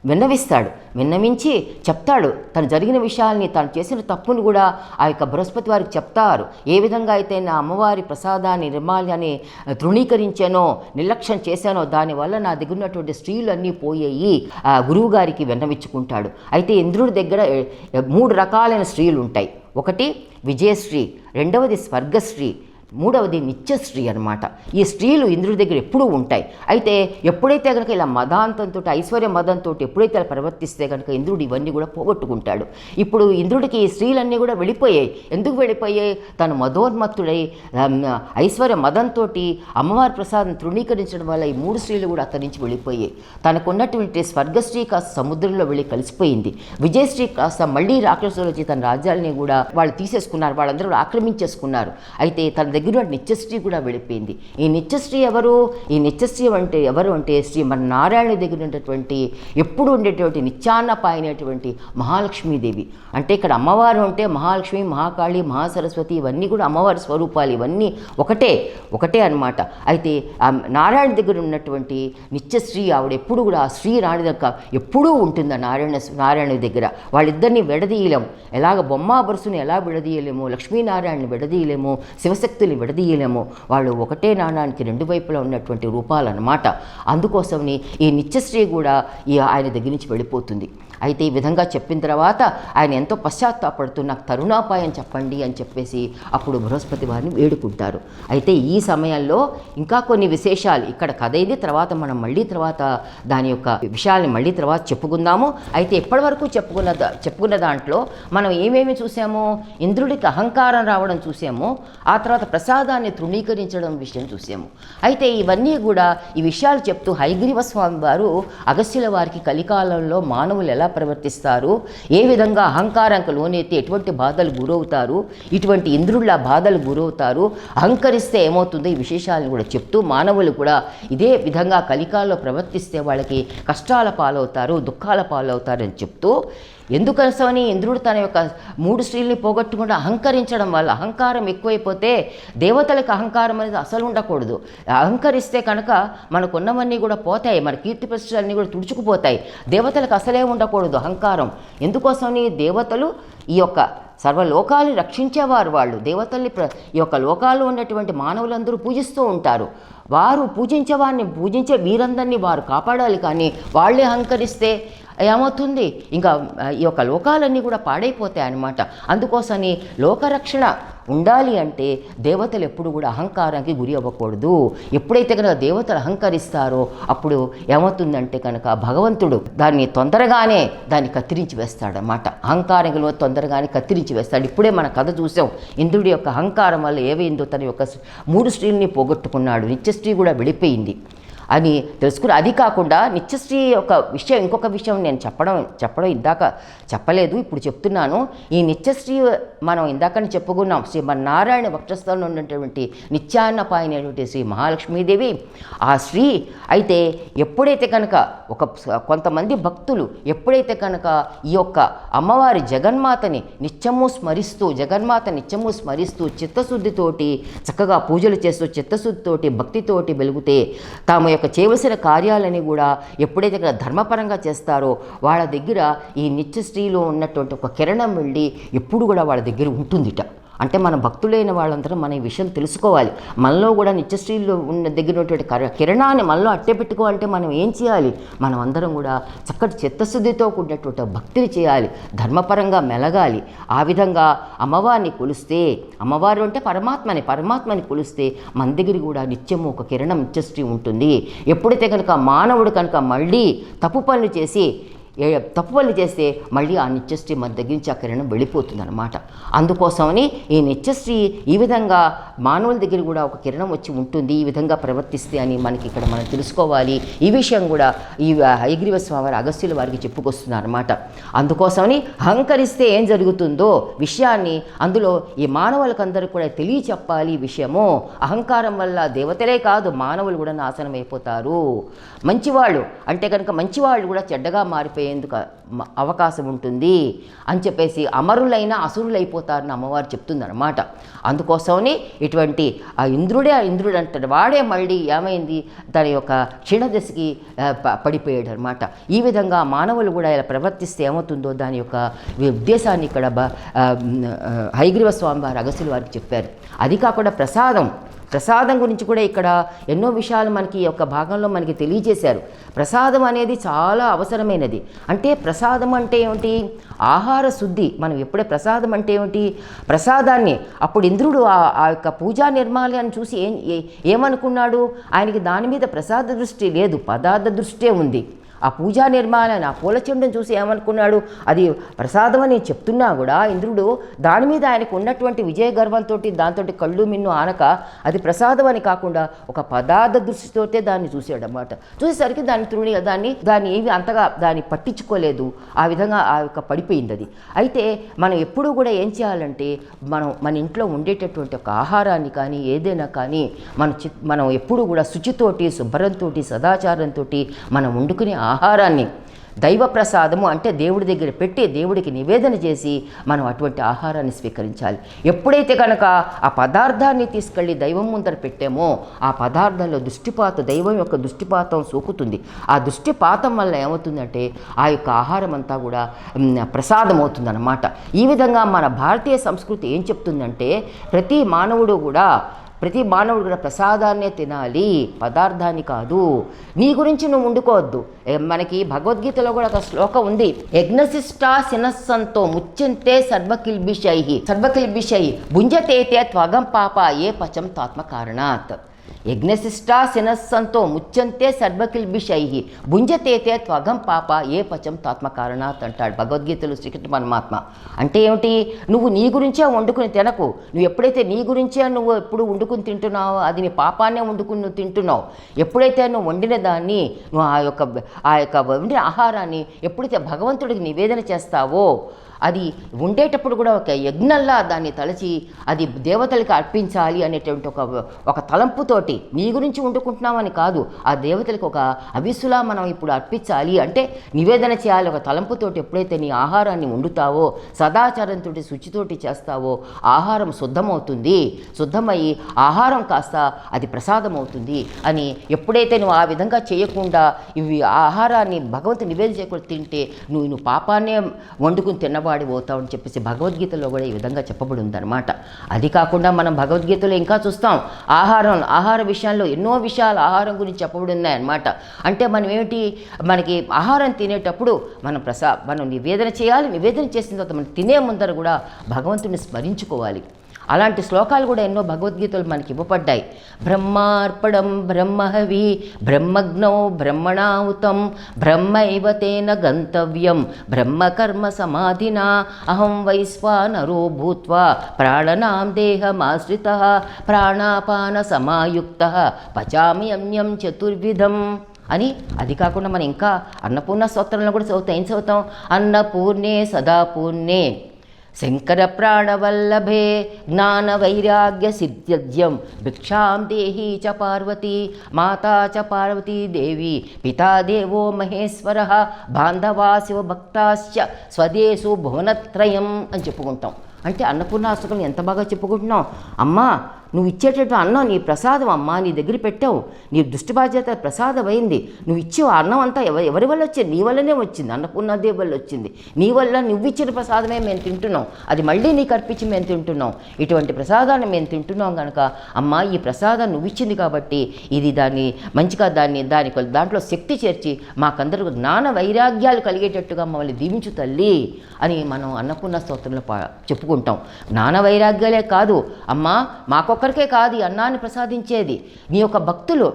విన్నవించి చెప్తాడు. తను జరిగిన విషయాల్ని, తను చేసిన తప్పును కూడా ఆ యొక్క బృహస్పతి వారికి చెప్తారు. ఏ విధంగా అయితే నా అమ్మవారి ప్రసాదాన్ని, నిర్మాల్యాన్ని తృణీకరించానో, నిర్లక్ష్యం చేశానో, దానివల్ల నా దగ్గర ఉన్నటువంటి స్త్రీలు అన్నీ పోయాయి ఆ గురువు గారికి విన్నవించుకుంటాడు. అయితే ఇంద్రుడి దగ్గర 3 రకాలైన స్త్రీలు ఉంటాయి. ఒకటి విజయశ్రీ, రెండవది స్వర్గశ్రీ, మూడవది నిత్యశ్రీ అనమాట. ఈ స్త్రీలు ఇంద్రుడి దగ్గర ఎప్పుడూ ఉంటాయి. అయితే ఎప్పుడైతే కనుక ఇలా మదాంతంతో ఐశ్వర్య మదంతో ఎప్పుడైతే అలా ప్రవర్తిస్తే కనుక ఇంద్రుడు ఇవన్నీ కూడా పోగొట్టుకుంటాడు. ఇప్పుడు ఇంద్రుడికి ఈ స్త్రీలన్నీ కూడా వెళ్ళిపోయాయి. ఎందుకు వెళ్ళిపోయాయి? తను మదోన్మత్తుడై ఐశ్వర్య మదంతో అమ్మవారి ప్రసాదం తృణీకరించడం వల్ల ఈ 3 స్త్రీలు కూడా అక్కడి నుంచి వెళ్ళిపోయాయి. తనకున్నటువంటి స్వర్గశ్రీ కాస్త సముద్రంలో వెళ్ళి కలిసిపోయింది. విజయశ్రీ కాస్త మళ్ళీ రాక్షసులు వచ్చి తన రాజ్యాలని కూడా వాళ్ళు తీసేసుకున్నారు, వాళ్ళందరూ ఆక్రమించేసుకున్నారు. అయితే తన దగ్గర నిత్యశ్రీ కూడా వెళ్ళిపోయింది. ఈ నిత్యశ్రీ ఎవరు? ఈ నిత్యశ్రీ అంటే ఎవరు అంటే శ్రీ మన నారాయణ దగ్గర ఉన్నటువంటి ఎప్పుడు ఉండేటువంటి నిత్యాన్నపాయనటువంటి మహాలక్ష్మీదేవి. అంటే ఇక్కడ అమ్మవారు అంటే మహాలక్ష్మి, మహాకాళి, మహాసరస్వతి ఇవన్నీ కూడా అమ్మవారి స్వరూపాలు, ఇవన్నీ ఒకటే అనమాట. అయితే నారాయణ దగ్గర ఉన్నటువంటి నిత్యశ్రీ ఆవిడ ఎప్పుడు కూడా ఆ శ్రీ రాణి దగ్గర ఎప్పుడూ ఉంటుంది. నారాయణ దగ్గర వాళ్ళిద్దరిని విడదీయలేము. ఎలాగ బొమ్మాబరుసుని ఎలా విడదీయలేము, లక్ష్మీనారాయణని విడదీయలేము, శివశక్తులు విడదీయలేము. వాళ్ళు ఒకటే నాణానికి 2 వైపులా ఉన్నటువంటి రూపాలు అన్నమాట. అందుకోసమని ఈ నిత్యశ్రీ కూడా ఆయన దగ్గర నుంచి వెళ్ళిపోతుంది. అయితే ఈ విధంగా చెప్పిన తర్వాత ఆయన ఎంతో పశ్చాత్తాపడుతూ నాకు తరుణోపాయం చెప్పండి అని చెప్పేసి అప్పుడు బృహస్పతి వారిని వేడుకుంటారు. అయితే ఈ సమయంలో ఇంకా కొన్ని విశేషాలు ఇక్కడ కథ ఇది, తర్వాత మనం మళ్ళీ తర్వాత దాని యొక్క విషయాల్ని మళ్ళీ తర్వాత చెప్పుకుందాము. అయితే ఇప్పటివరకు చెప్పుకున్న దాంట్లో మనం ఏమేమి చూసాము? ఇంద్రుడికి అహంకారం రావడం చూసాము, ఆ తర్వాత ప్రసాదాన్ని తృణీకరించడం విషయం చూసాము. అయితే ఇవన్నీ కూడా ఈ విషయాలు చెప్తూ హయగ్రీవ స్వామి వారు అగస్త్యుల వారికి కలికాలంలో మానవులు ఎలా ప్రవర్తిస్తారు, ఏ విధంగా అహంకారానికి లోనైతే ఎటువంటి బాధలు గురవుతారు, ఇటువంటి ఇంద్రుళ్ళ బాధలు గురవుతారు, అహంకరిస్తే ఏమవుతుందో ఈ విశేషాలను కూడా చెప్తూ మానవులు కూడా ఇదే విధంగా కలికాలంలో ప్రవర్తిస్తే వాళ్ళకి కష్టాల పాలవుతారు, దుఃఖాల పాలవుతారు అని చెప్తూ, ఎందుకోసమని ఇంద్రుడు తన యొక్క 3 స్త్రీల్ని పోగొట్టుకుంటూ అహంకరించడం వల్ల అహంకారం ఎక్కువైపోతే దేవతలకు అహంకారం అనేది అసలు ఉండకూడదు. అహంకరిస్తే కనుక మనకున్నవన్నీ కూడా పోతాయి, మన కీర్తి ప్రతిష్టలన్నీ కూడా తుడుచుకుపోతాయి. దేవతలకు అసలే ఉండకూడదు అహంకారం. ఎందుకోసమని దేవతలు ఈ యొక్క సర్వలోకాలు రక్షించేవారు. వాళ్ళు దేవతల్ని ఈ యొక్క లోకాల్లో ఉన్నటువంటి మానవులందరూ పూజిస్తూ ఉంటారు. వారు పూజించే వీరందరినీ వారు కాపాడాలి. కానీ వాళ్ళే అహంకరిస్తే ఏమవుతుంది? ఇంకా ఈ యొక్క లోకాలన్నీ కూడా పాడైపోతాయి అన్నమాట. అందుకోసమని లోకరక్షణ ఉండాలి అంటే దేవతలు ఎప్పుడు కూడా అహంకారానికి గురి అవ్వకూడదు. ఎప్పుడైతే కనుక దేవతలు అహంకరిస్తారో అప్పుడు ఏమవుతుందంటే కనుక భగవంతుడు తొందరగానే దాన్ని కత్తిరించి వేస్తాడన్నమాట. అహంకారంలో తొందరగానే కత్తిరించి వేస్తాడు. ఇప్పుడే మన కథ చూసాం. ఇంద్రుడి యొక్క అహంకారం వల్ల ఏమైందో తన యొక్క 3 స్త్రీల్ని పోగొట్టుకున్నాడు, నిత్యశ్రీ కూడా వెళ్ళిపోయింది అని తెలుసుకుని, అది కాకుండా నిత్యశ్రీ యొక్క విషయం, ఇంకొక విషయం నేను చెప్పడం ఇందాక చెప్పలేదు, ఇప్పుడు చెప్తున్నాను. ఈ నిత్యశ్రీ మనం ఇందాకని చెప్పుకున్నాం. శ్రీ మన నారాయణ వక్షస్థలంలో ఉన్నటువంటి నిత్యాన్నపాయనటువంటి శ్రీ మహాలక్ష్మీదేవి ఆ శ్రీ. అయితే ఎప్పుడైతే కనుక కొంతమంది భక్తులు ఎప్పుడైతే కనుక ఈ యొక్క అమ్మవారి జగన్మాత నిత్యము స్మరిస్తూ చిత్తశుద్ధితోటి చక్కగా పూజలు చేస్తూ చిత్తశుద్ధితోటి భక్తితోటి వెలుగుతే తాము యొక్క చేయవలసిన కార్యాలని కూడా ఎప్పుడైతే ఇక్కడ ధర్మపరంగా చేస్తారో వాళ్ళ దగ్గర ఈ నిత్యశ్రీలో ఉన్నటువంటి ఒక కిరణం వెళ్ళి ఎప్పుడు కూడా వాళ్ళ దగ్గర ఉంటుందిట. అంటే మన భక్తులైన వాళ్ళందరూ మన ఈ విషయం తెలుసుకోవాలి. మనలో కూడా నిత్యశ్రీలో ఉన్న దగ్గర ఉన్నటువంటి కిరణాన్ని మనలో అట్టే పెట్టుకోవాలంటే మనం ఏం చేయాలి? మనం అందరం కూడా చక్కటి చిత్తశుద్ధితో కూడినటువంటి భక్తిని చేయాలి, ధర్మపరంగా మెలగాలి. ఆ విధంగా అమ్మవారిని కొలిస్తే, అమ్మవారు అంటే పరమాత్మని కొలిస్తే మన దగ్గర కూడా నిత్యము ఒక కిరణం నిత్యశ్రీ ఉంటుంది. ఎప్పుడైతే కనుక మానవుడు కనుక మళ్ళీ తప్పు పనులు చేస్తే మళ్ళీ ఆ నిత్యశ్రీ మన దగ్గర నుంచి ఆ కిరణం వెళ్ళిపోతుంది అనమాట. అందుకోసమని ఈ నిత్యశ్రీ ఈ విధంగా మానవుల దగ్గర కూడా ఒక కిరణం వచ్చి ఉంటుంది, ఈ విధంగా ప్రవర్తిస్తే అని మనకి ఇక్కడ మనం తెలుసుకోవాలి. ఈ విషయం కూడా ఈ హయగ్రీవ స్వామి అగస్త్యుల వారికి చెప్పుకొస్తున్నారు అనమాట. అందుకోసమని అహంకరిస్తే ఏం జరుగుతుందో విషయాన్ని అందులో ఈ మానవులకందరూ కూడా తెలియచెప్పాలి. ఈ విషయము అహంకారం వల్ల దేవతలే కాదు మానవులు కూడా నాశనం అయిపోతారు. మంచివాళ్ళు అంటే కనుక మంచివాళ్ళు కూడా చెడ్డగా మారిపోయేందుకు అవకాశం ఉంటుంది అని చెప్పేసి అమరులైన అసురులైపోతారని అమ్మవారు చెప్తుందన్నమాట. అందుకోసమని ఇటువంటి ఆ ఇంద్రుడు అంటాడు, వాడే మళ్ళీ ఏమైంది తన యొక్క క్షీణదశకి పడిపోయాడు అనమాట. ఈ విధంగా మానవులు కూడా ఇలా ప్రవర్తిస్తే ఏమవుతుందో దాని యొక్క ఉద్దేశాన్ని ఇక్కడ హయగ్రీవ స్వామి వారు అగస్త్యుల వారికి చెప్పారు. అది కాకుండా ప్రసాదం గురించి కూడా ఇక్కడ ఎన్నో విషయాలు మనకి ఈ యొక్క భాగంలో మనకి తెలియజేశారు. ప్రసాదం అనేది చాలా అవసరమైనది. అంటే ప్రసాదం అంటే ఏమిటి? ఆహార శుద్ధి. మనం ఎప్పుడే ప్రసాదం అంటే ఏమిటి? ప్రసాదాన్ని అప్పుడు ఇంద్రుడు ఆ యొక్క పూజా నిర్మాల్యాన్ని చూసి ఏమనుకున్నాడు? ఆయనకి దాని మీద ప్రసాద దృష్టి లేదు, పదార్థ దృష్టే ఉంది. ఆ పూజా నిర్మాణాన్ని, ఆ పూల చెండును చూసి ఏమనుకున్నాడు? అది ప్రసాదం అని చెప్తున్నా కూడా ఇంద్రుడు దాని మీద ఆయనకు ఉన్నటువంటి విజయ గర్వంతో దాంతో కళ్ళు మిన్ను ఆనక అది ప్రసాదం అని కాకుండా ఒక పదార్థ దృష్టితోటే దాన్ని చూసాడన్నమాట. చూసేసరికి దాన్ని ఏమి అంతగా దాన్ని పట్టించుకోలేదు. ఆ విధంగా ఆ యొక్క పడిపోయింది అది. అయితే మనం ఎప్పుడూ కూడా ఏం చేయాలంటే మన ఇంట్లో ఉండేటటువంటి ఒక ఆహారాన్ని కానీ ఏదైనా కానీ మనం ఎప్పుడూ కూడా శుచితోటి, శుభ్రంతో, సదాచారంతో మనం వండుకునే ఆహారాన్ని దైవ ప్రసాదము అంటే దేవుడి దగ్గర పెట్టి దేవుడికి నివేదన చేసి మనం అటువంటి ఆహారాన్ని స్వీకరించాలి. ఎప్పుడైతే కనుక ఆ పదార్థాన్ని తీసుకెళ్ళి దైవం ముందర పెట్టామో ఆ పదార్థంలో దైవం యొక్క దృష్టిపాతం సోకుతుంది. ఆ దృష్టిపాతం వల్ల ఏమవుతుందంటే ఆ యొక్క ఆహారం అంతా కూడా ప్రసాదం అవుతుందన్నమాట. ఈ విధంగా మన భారతీయ సంస్కృతి ఏం చెప్తుందంటే ప్రతి మానవుడు కూడా ప్రసాదాన్నే తినాలి, పదార్థాన్ని కాదు. నీ గురించి నువ్వు వండుకోవద్దు. మనకి భగవద్గీతలో కూడా ఒక శ్లోకం ఉంది. యజ్ఞశిష్టా శినస్సంతో ముచ్యంతే సర్వకిల్బిషై భుంజతేతే త్వగం పాప ఏ పచం తాత్మకారణాత్. యజ్ఞశిష్టా శినస్సంతో ముచ్యంతే సర్వకిల్బిషై భుంజతేతే త్వగం పాప ఏ పచం తాత్మకారణాత్ అంటాడు భగవద్గీతలో శ్రీకృష్ణ పరమాత్మ. అంటే ఏమిటి? నువ్వు నీ గురించే వండుకుని తినకు. నువ్వు ఎప్పుడైతే నీ గురించే నువ్వు ఎప్పుడు వండుకుని తింటున్నావో అది నీ పాపాన్నే వండుకుని నువ్వు తింటున్నావు. ఎప్పుడైతే నువ్వు వండిన దాన్ని నువ్వు ఆ యొక్క వండిన ఆహారాన్ని ఎప్పుడైతే భగవంతుడికి నివేదన చేస్తావో అది ఉండేటప్పుడు కూడా ఒక యజ్ఞంలా దాన్ని తలచి అది దేవతలకి అర్పించాలి అనేటువంటి ఒక తలంపుతోటి నీ గురించి వండుకుంటున్నామని కాదు, ఆ దేవతలకు ఒక అవిస్సులా మనం ఇప్పుడు అర్పించాలి అంటే నివేదన చేయాలి ఒక తలంపుతోటి. ఎప్పుడైతే నీ ఆహారాన్ని వండుతావో సదాచారంతో శుచితోటి చేస్తావో ఆహారం శుద్ధమవుతుంది. శుద్ధమయ్యి ఆహారం కాస్త అది ప్రసాదం అవుతుంది అని ఎప్పుడైతే నువ్వు ఆ విధంగా చేయకుండా ఇవి ఆహారాన్ని భగవంతుని నివేదన చేయకుండా తింటే నువ్వు పాపాన్నే వండుకుని తిన్నవాడు పోతావు అని చెప్పేసి భగవద్గీతలో కూడా ఈ విధంగా చెప్పబడి ఉందన్నమాట. అది కాకుండా మనం భగవద్గీతలో ఇంకా చూస్తాం ఆహార విషయాల్లో ఎన్నో విషయాలు ఆహారం గురించి చెప్పబడి ఉన్నాయన్నమాట. అంటే మనకి ఆహారం తినేటప్పుడు మనం నివేదన చేయాలి. నివేదన చేసిన తర్వాత మనం తినే ముందర కూడా భగవంతుని స్మరించుకోవాలి. అలాంటి శ్లోకాలు కూడా ఎన్నో భగవద్గీతలు మనకి ఇవ్వబడ్డాయి. బ్రహ్మార్పణం బ్రహ్మహవి బ్రహ్మగ్నౌ బ్రహ్మణాహుతం బ్రహ్మైవ తేన గంతవ్యం బ్రహ్మకర్మ సమాధినా అహం వైశ్వానరో భూత్వా ప్రాణనాం దేహమాశ్రితః ప్రాణాపాన సమాయుక్తః పచామి అన్యం చతుర్విధం అని. అది కాకుండా మనం ఇంకా అన్నపూర్ణ స్తోత్రంలో కూడా చదువుతాం. ఏం చదువుతాం? అన్నపూర్ణే సదాపూర్ణే శంకర ప్రాణవల్లభే జ్ఞాన వైరాగ్య సిద్ధ్యజ్యం భిక్షాం దేహి చ పార్వతీ మాతా చ పార్వతీ దేవి పితా దేవో మహేశ్వర బాంధవా శివభక్తాశ్చ స్వదేశు భువనత్రయం అని చెప్పుకుంటాం. అంటే అన్నపూర్ణాష్టకం ఎంత బాగా చెప్పుకుంటున్నాం. అమ్మా నువ్వు ఇచ్చేటట్టు అన్నం నీ ప్రసాదం అమ్మా, నీ దగ్గర పెట్టావు, నీ దృష్టి బాధ్యత ప్రసాదం అయింది. నువ్వు ఇచ్చేవు అన్నం అంతా ఎవరి వల్ల వచ్చింది? నీ వల్లనే వచ్చింది, అన్నపూర్ణాదేవి వల్ల వచ్చింది. నీ వల్ల నువ్వు ఇచ్చిన ప్రసాదమే మేము తింటున్నాం, అది మళ్ళీ నీకు అర్పించి మేము తింటున్నాం. ఇటువంటి ప్రసాదాన్ని మేము తింటున్నాం కనుక అమ్మా ఈ ప్రసాదం నువ్వు ఇచ్చింది కాబట్టి ఇది దాన్ని మంచిగా దాంట్లో శక్తి చేర్చి మాకందరూ జ్ఞాన వైరాగ్యాలు కలిగేటట్టుగా మమ్మల్ని దీవించు తల్లి అని మనం అన్నపూర్ణ స్తోత్రంలో చెప్పుకుంటాం. జ్ఞాన వైరాగ్యాలే కాదు అమ్మా, మాకొక్కరికే కాదు ఈ అన్నాన్ని ప్రసాదించేది నీ యొక్క భక్తులు.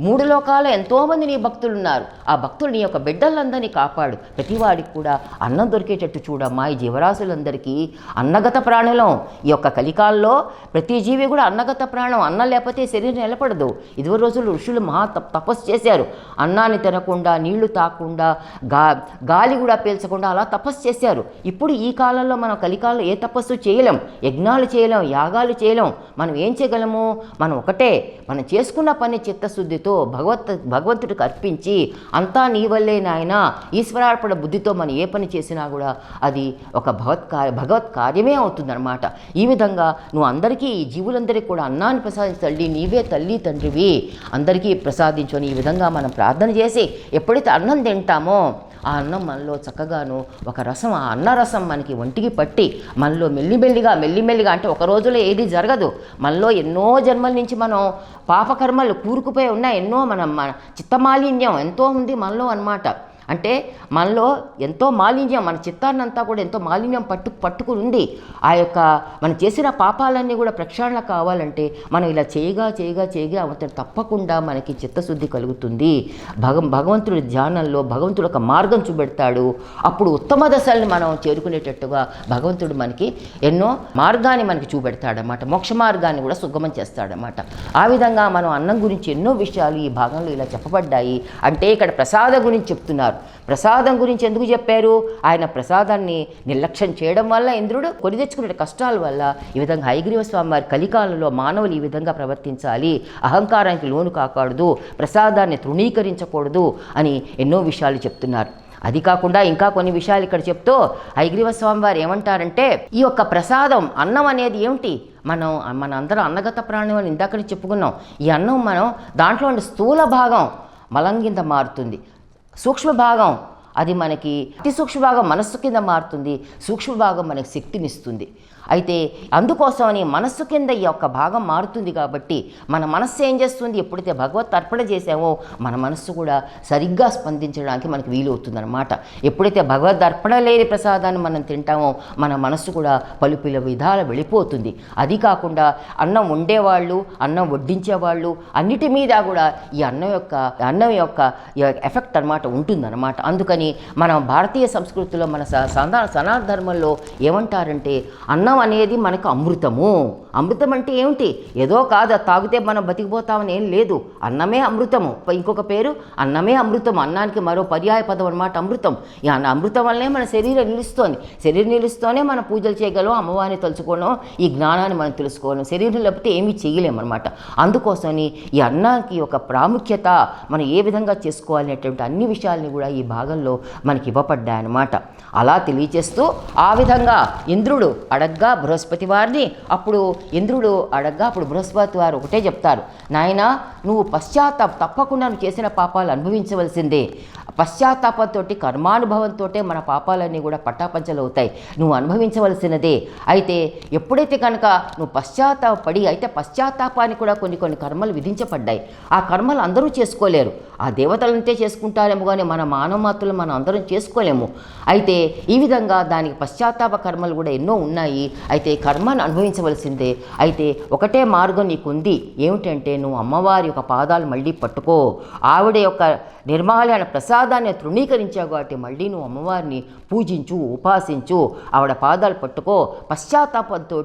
3 లోకాల ఎంతోమంది నీ భక్తులు ఉన్నారు. ఆ భక్తులు నీ యొక్క బిడ్డలందరినీ కాపాడు. ప్రతివాడికి కూడా అన్నం దొరికేటట్టు చూడమ్మా. ఈ జీవరాశులందరికీ అన్నగత ప్రాణులం. ఈ యొక్క కలికాల్లో ప్రతి జీవి కూడా అన్నగత ప్రాణం. అన్నం లేకపోతే శరీరం నిలబడదు. ఇదివరి రోజులు ఋషులు మహా తపస్సు చేశారు. అన్నాన్ని తినకుండా, నీళ్లు తాకుండా, గాలి కూడా పీల్చకుండా అలా తపస్సు చేశారు. ఇప్పుడు ఈ కాలంలో మనం కలికాలంలో ఏ తపస్సు చేయలేం, యజ్ఞాలు చేయలేం, యాగాలు చేయలేం. మనం ఏం చేయగలము? మనం ఒకటే, మనం చేసుకున్న పని చిత్తశుద్ధి భగవంతుడికి అర్పించి అంతా నీ వల్లే నాయన ఈశ్వరార్పణ బుద్ధితో మనం ఏ పని చేసినా కూడా అది ఒక భగవత్ కార్యమే అవుతుందన్నమాట. ఈ విధంగా నువ్వు అందరికీ ఈ జీవులందరికీ కూడా అన్నాన్ని ప్రసాదించు తల్లి, నీవే తల్లి తండ్రివి అందరికీ ప్రసాదించు అని ఈ విధంగా మనం ప్రార్థన చేసి ఎప్పుడైతే అన్నం తింటామో ఆ అన్నం మనలో చక్కగాను ఒక రసం, ఆ అన్నరసం మనకి ఒంటికి పట్టి మనలో మెల్లిమెల్లిగా అంటే ఒక రోజులో ఏది జరగదు. మనలో ఎన్నో జన్మల నుంచి మనం పాపకర్మలు కూరుకుపోయి ఉన్నాయి. ఎన్నో మన చిత్తమాలిన్యం ఎంతో ఉంది మనలో అన్నమాట. అంటే మనలో ఎంతో మాలిన్యం, మన చిత్తాన్నంతా కూడా ఎంతో మాలిన్యం పట్టుకుని ఉంది. ఆ యొక్క మనం చేసిన పాపాలన్నీ కూడా ప్రక్షాళన కావాలంటే మనం ఇలా చేయగా అతను తప్పకుండా మనకి చిత్తశుద్ధి కలుగుతుంది. భగవంతుడి ధ్యానంలో భగవంతుడు ఒక మార్గం చూపెడతాడు. అప్పుడు ఉత్తమ దశల్ని మనం చేరుకునేటట్టుగా భగవంతుడు మనకి ఎన్నో మార్గాన్ని మనకి చూపెడతాడనమాట. మోక్ష మార్గాన్ని కూడా సుగమం చేస్తాడనమాట. ఆ విధంగా మనం అన్నం గురించి ఎన్నో విషయాలు ఈ భాగంలో ఇలా చెప్పబడ్డాయి. అంటే ఇక్కడ ప్రసాదం గురించి చెప్తున్నారు. ప్రసాదం గురించి ఎందుకు చెప్పారు? ఆయన ప్రసాదాన్ని నిర్లక్ష్యం చేయడం వల్ల ఇంద్రుడు కొని తెచ్చుకునే కష్టాల వల్ల ఈ విధంగా హయగ్రీవ స్వామి వారి కలికాలంలో మానవులు ఈ విధంగా ప్రవర్తించాలి, అహంకారానికి లోను కాకూడదు, ప్రసాదాన్ని తృణీకరించకూడదు అని ఎన్నో విషయాలు చెప్తున్నారు. అది కాకుండా ఇంకా కొన్ని విషయాలు ఇక్కడ చెప్తూ హయగ్రీవ స్వామి వారు ఏమంటారంటే, ఈ యొక్క ప్రసాదం అన్నం అనేది ఏమిటి? మన అందరం అన్నగత ప్రాణం అని ఇందాకనే చెప్పుకున్నాం. ఈ అన్నం మనం దాంట్లో ఉండే స్థూల భాగం మలం కింద మారుతుంది, సూక్ష్మ భాగం అది మనకి అతి సూక్ష్మ భాగం మనస్సు కింద మారుతుంది, సూక్ష్మ భాగం మనకి శక్తినిస్తుంది. అయితే అందుకోసమని మనస్సు కింద ఈ యొక్క భాగం మారుతుంది కాబట్టి మన మనస్సు ఏం చేస్తుంది? ఎప్పుడైతే భగవత్ అర్పణ చేసామో మన మనస్సు కూడా సరిగ్గా స్పందించడానికి మనకు వీలవుతుందన్నమాట. ఎప్పుడైతే భగవద్ అర్పణ లేని ప్రసాదాన్ని మనం తింటామో మన మనస్సు కూడా పలుపిల విధాలు వెళ్ళిపోతుంది. అది కాకుండా అన్నం వండేవాళ్ళు, అన్నం వడ్డించేవాళ్ళు అన్నిటి మీద కూడా ఈ అన్నం యొక్క ఎఫెక్ట్ అనమాట ఉంటుందన్నమాట. అందుకని మన భారతీయ సంస్కృతిలో మన సనాతన ధర్మంలో ఏమంటారంటే అన్నం అనేది మనకు అమృతము. అమృతం అంటే ఏమిటి? ఏదో కాదు తాగితే మనం బతికిపోతామని ఏం లేదు. అన్నమే అమృతము. ఇంకొక పేరు అన్నమే అమృతం. అన్నానికి మరో పర్యాయ పదం అన్నమాట అమృతం. ఈ అమృతం వల్లనే మన శరీరం నిలుస్తోంది. శరీరం నిలుస్తూనే మనం పూజలు చేయగలం, అమ్మవారిని తలుచుకోవడం, ఈ జ్ఞానాన్ని మనం తెలుసుకోవడం. శరీరం లేకపోతే ఏమీ చేయలేమన్నమాట. అందుకోసమని ఈ అన్నానికి ఒక ప్రాముఖ్యత మనం ఏ విధంగా చేసుకోవాలనేటువంటి అన్ని విషయాల్ని కూడా ఈ భాగంలో మనకి ఇవ్వబడ్డాయన్నమాట. అలా తెలియచేస్తూ ఆ విధంగా ఇంద్రుడు అడగ్గా బృహస్పతి వారిని, అప్పుడు ఇంద్రుడు అడగ్గా అప్పుడు బృహస్పతి వారు ఒకటే చెప్తారు, నాయనా నువ్వు తప్పకుండా నువ్వు చేసిన పాపాలు అనుభవించవలసిందే. పశ్చాత్తాపంతో కర్మానుభవంతో మన పాపాలన్నీ కూడా పట్టాపంచలవుతాయి, నువ్వు అనుభవించవలసినదే. అయితే ఎప్పుడైతే కనుక నువ్వు పశ్చాత్తాపడి, అయితే పశ్చాత్తాపానికి కూడా కొన్ని కర్మలు విధించబడ్డాయి. ఆ కర్మలు అందరూ చేసుకోలేరు. ఆ దేవతలంతే చేసుకుంటారేమో కానీ మన మానవమాత్రులు మనం అందరం చేసుకోలేము. అయితే ఈ విధంగా దానికి పశ్చాత్తాప కర్మలు కూడా ఎన్నో ఉన్నాయి. అయితే కర్మను అనుభవించవలసిందే. అయితే ఒకటే మార్గం నీకుంది. ఏమిటంటే నువ్వు అమ్మవారి యొక్క పాదాలు మళ్ళీ పట్టుకో. ఆవిడ యొక్క నిర్మాలైన ప్రసాదాన్ని తృణీకరించావు కాబట్టి మళ్ళీ నువ్వు అమ్మవారిని పూజించు, ఉపాసించు, ఆవిడ పాదాలు పట్టుకో. పశ్చాత్తాపంతో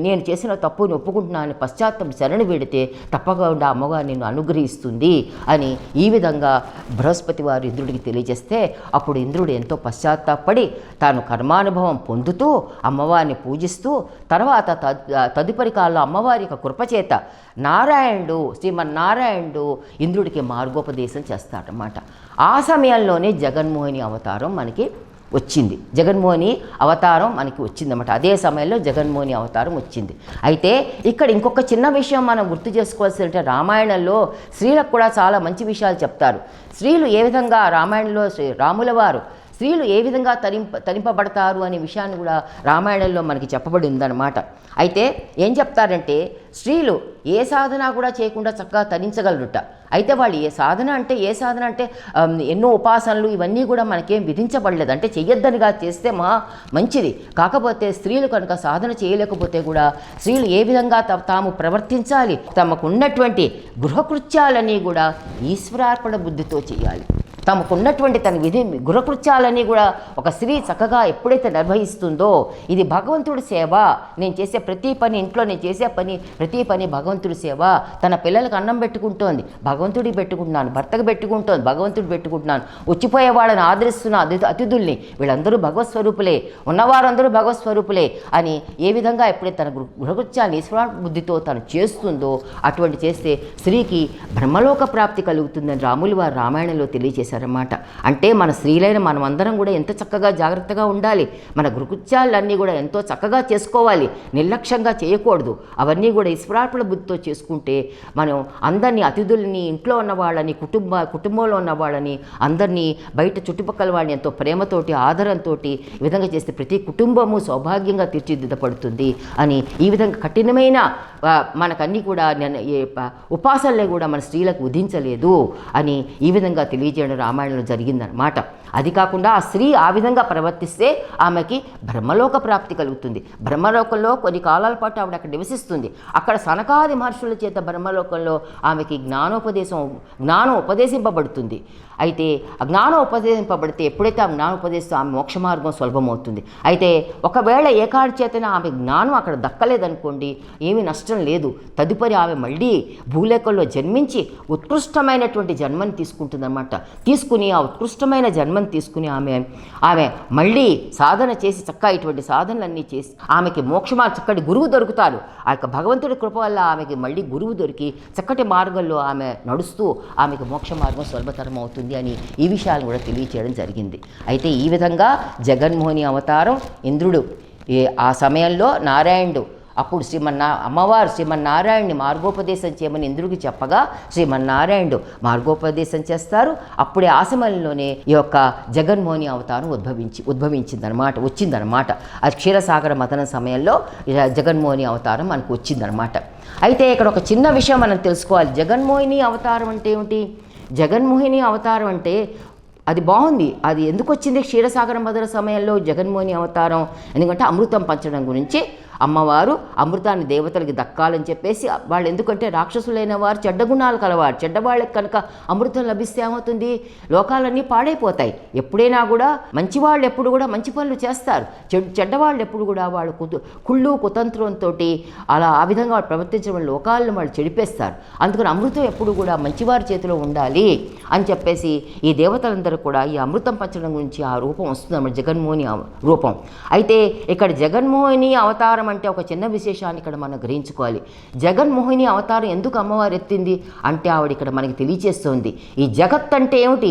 నేను చేసిన తప్పుని ఒప్పుకుంటున్నాను పశ్చాత్తాపం శరణు వేడితే తప్పకుండా అమ్మవారు నిన్ను అనుగ్రహిస్తుంది అని ఈ విధంగా బృహస్పతి వారు ఇంద్రుడికి తెలియజేస్తే అప్పుడు ఇంద్రుడు ఎంతో పశ్చాత్తాపడి తాను కర్మానుభవం పొందుతూ అమ్మవారిని పూజిస్తూ తర్వాత తదుపరి కాలంలో అమ్మవారి యొక్క కృపచేత శ్రీమన్నారాయణుడు ఇంద్రుడికి మార్గోపదేశం చేస్తాడనమాట. ఆ సమయంలోనే జగన్మోహిని అవతారం మనకి వచ్చింది. జగన్మోహిని అవతారం మనకి వచ్చిందన్నమాట. అదే సమయంలో జగన్మోహిని అవతారం వచ్చింది. అయితే ఇక్కడ ఇంకొక చిన్న విషయం మనం గుర్తు చేసుకోవాల్సిందంటే రామాయణంలో స్త్రీలకు కూడా చాలా మంచి విషయాలు చెప్తారు. స్త్రీలు ఏ విధంగా రామాయణంలో రాముల వారు స్త్రీలు ఏ విధంగా తరింపబడతారు అనే విషయాన్ని కూడా రామాయణంలో మనకి చెప్పబడి ఉందన్నమాట. అయితే ఏం చెప్తారంటే స్త్రీలు ఏ సాధన కూడా చేయకుండా చక్కగా తరించగలరుట. అయితే వాళ్ళు ఏ సాధన అంటే ఎన్నో ఉపాసనలు ఇవన్నీ కూడా మనకేం విధించబడలేదు. అంటే చెయ్యొద్దనిగా చేస్తే మంచిది. కాకపోతే స్త్రీలు కనుక సాధన చేయలేకపోతే కూడా స్త్రీలు ఏ విధంగా తాము ప్రవర్తించాలి, తమకున్నటువంటి గృహకృత్యాలన్నీ కూడా ఈశ్వరార్పణ బుద్ధితో చేయాలి. తమకున్నటువంటి తన గృహకృత్యాలన్నీ కూడా ఒక స్త్రీ చక్కగా ఎప్పుడైతే నిర్వహిస్తుందో ఇది భగవంతుడి సేవ. నేను చేసే ప్రతి పని, ఇంట్లో నేను చేసే ప్రతి పని భగవంతుడి సేవ. తన పిల్లలకు అన్నం పెట్టుకుంటోంది, భగవంతుడికి పెట్టుకుంటున్నాను, భర్తకు పెట్టుకుంటోంది, భగవంతుడికి పెట్టుకుంటున్నాను, వచ్చిపోయే వాళ్ళని ఆదరిస్తున్న అతిథుల్ని, వీళ్ళందరూ భగవత్ స్వరూపులే, ఉన్నవారందరూ భగవత్ స్వరూపులే అని ఏ విధంగా ఎప్పుడైతే తన గృహకృత్యాన్ని ఈశ్వర బుద్ధితో తను చేస్తుందో అటువంటి చేస్తే స్త్రీకి బ్రహ్మలోక ప్రాప్తి కలుగుతుందని రాములు వారు రామాయణంలో తెలియజేశారు. చేశారన్నమాట. అంటే మన స్త్రీలైన మనం అందరం కూడా ఎంత చక్కగా జాగ్రత్తగా ఉండాలి, మన గృహకృత్యాలన్నీ కూడా ఎంతో చక్కగా చేసుకోవాలి, నిర్లక్ష్యంగా చేయకూడదు. అవన్నీ కూడా ఇస్ఫరార్పణ బుద్ధితో చేసుకుంటే మనం అందరినీ, అతిథుల్ని, ఇంట్లో ఉన్న వాళ్ళని, కుటుంబంలో ఉన్న వాళ్ళని, అందరినీ, బయట చుట్టుపక్కల వాళ్ళని ఎంతో ప్రేమతోటి, ఆదరంతో ఈ విధంగా చేస్తే ప్రతి కుటుంబము సౌభాగ్యంగా తీర్చిదిద్దపడుతుంది అని ఈ విధంగా కఠినమైన మనకన్నీ కూడా ఉపాసనలే కూడా మన స్త్రీలకు విధించలేదు అని ఈ విధంగా తెలియజేయడం రామాయణంలో జరిగిందనమాట. అది కాకుండా ఆ స్త్రీ ఆ విధంగా ప్రవర్తిస్తే ఆమెకి బ్రహ్మలోక ప్రాప్తి కలుగుతుంది. బ్రహ్మలోకంలో కొన్ని కాలాల పాటు ఆవిడ అక్కడ నివసిస్తుంది. అక్కడ సనకాది మహర్షుల చేత బ్రహ్మలోకంలో ఆమెకి జ్ఞానం ఉపదేశింపబడుతుంది. అయితే ఆ జ్ఞానం ఉపదేశింపబడితే ఎప్పుడైతే ఆ జ్ఞానం ఉపదేశిస్తే ఆమె మోక్ష మార్గం సులభమవుతుంది. అయితే ఒకవేళ ఏ కారణం చేతన ఆమె జ్ఞానం అక్కడ దక్కలేదనుకోండి, ఏమీ నష్టం లేదు. తదుపరి ఆమె మళ్ళీ భూలేఖల్లో జన్మించి ఉత్కృష్టమైనటువంటి జన్మని తీసుకుంటుందన్నమాట. తీసుకుని ఆ ఉత్కృష్టమైన జన్మని తీసుకుని ఆమె మళ్ళీ సాధన చేసి చక్కగా ఇటువంటి సాధనలన్నీ చేసి ఆమెకి మోక్షమా చక్కటి గురువు దొరుకుతారు. ఆ యొక్క భగవంతుడి కృప వల్ల ఆమెకి మళ్ళీ గురువు దొరికి చక్కటి మార్గంలో ఆమె నడుస్తూ ఆమెకి మోక్ష మార్గం సులభతరం అవుతుంది అని ఈ విషయాలను కూడా తెలియచేయడం జరిగింది. అయితే ఈ విధంగా జగన్మోహిని అవతారం ఇంద్రుడు ఆ సమయంలో నారాయణుడు అప్పుడు అమ్మవారు శ్రీమన్నారాయణుని మార్గోపదేశం చేయమని ఇంద్రుడికి చెప్పగా శ్రీమన్నారాయణుడు మార్గోపదేశం చేస్తారు. అప్పుడే ఆ సమయంలోనే ఈ యొక్క జగన్మోహిని అవతారం వచ్చిందనమాట. ఆ క్షీరసాగర మథనం సమయంలో జగన్మోహిని అవతారం మనకు వచ్చిందనమాట. అయితే ఇక్కడ ఒక చిన్న విషయం మనం తెలుసుకోవాలి. జగన్మోహిని అవతారం అంటే ఏమిటి? జగన్మోహిని అవతారం అంటే అది బాగుంది. అది ఎందుకు వచ్చింది క్షీరసాగర మథన సమయంలో జగన్మోహిని అవతారం? ఎందుకంటే అమృతం పంచడం గురించి అమ్మవారు అమృతాన్ని దేవతలకి దక్కాలని చెప్పేసి వాళ్ళు, ఎందుకంటే రాక్షసులైన వారు చెడ్డ గుణాలు కలవారు, చెడ్డవాళ్ళకి కనుక అమృతం లభిస్తే ఏమవుతుంది? లోకాలన్నీ పాడైపోతాయి. ఎప్పుడైనా కూడా మంచివాళ్ళు ఎప్పుడు కూడా మంచి పనులు చేస్తారు, చెడ్డవాళ్ళు ఎప్పుడు కూడా వాళ్ళు కుళ్ళు కుతంత్రంతో అలా ఆ విధంగా వాళ్ళు ప్రవర్తించడం లోకాలను వాళ్ళు చెడిపేస్తారు. అందుకని అమృతం ఎప్పుడు కూడా మంచివారి చేతిలో ఉండాలి అని చెప్పేసి ఈ దేవతలందరూ కూడా ఈ అమృతం పంచడం గురించి ఆ రూపం వస్తుంది, జగన్మోహిని రూపం. అయితే ఇక్కడ జగన్మోహిని అవతారం అంటే ఒక చిన్న విశేషాన్ని ఇక్కడ మనం గ్రహించుకోవాలి. జగన్మోహిని అవతారం ఎందుకు అమ్మవారు ఎత్తింది అంటే ఆవిడ ఇక్కడ మనకి తెలియచేస్తుంది. ఈ జగత్ అంటే ఏమిటి?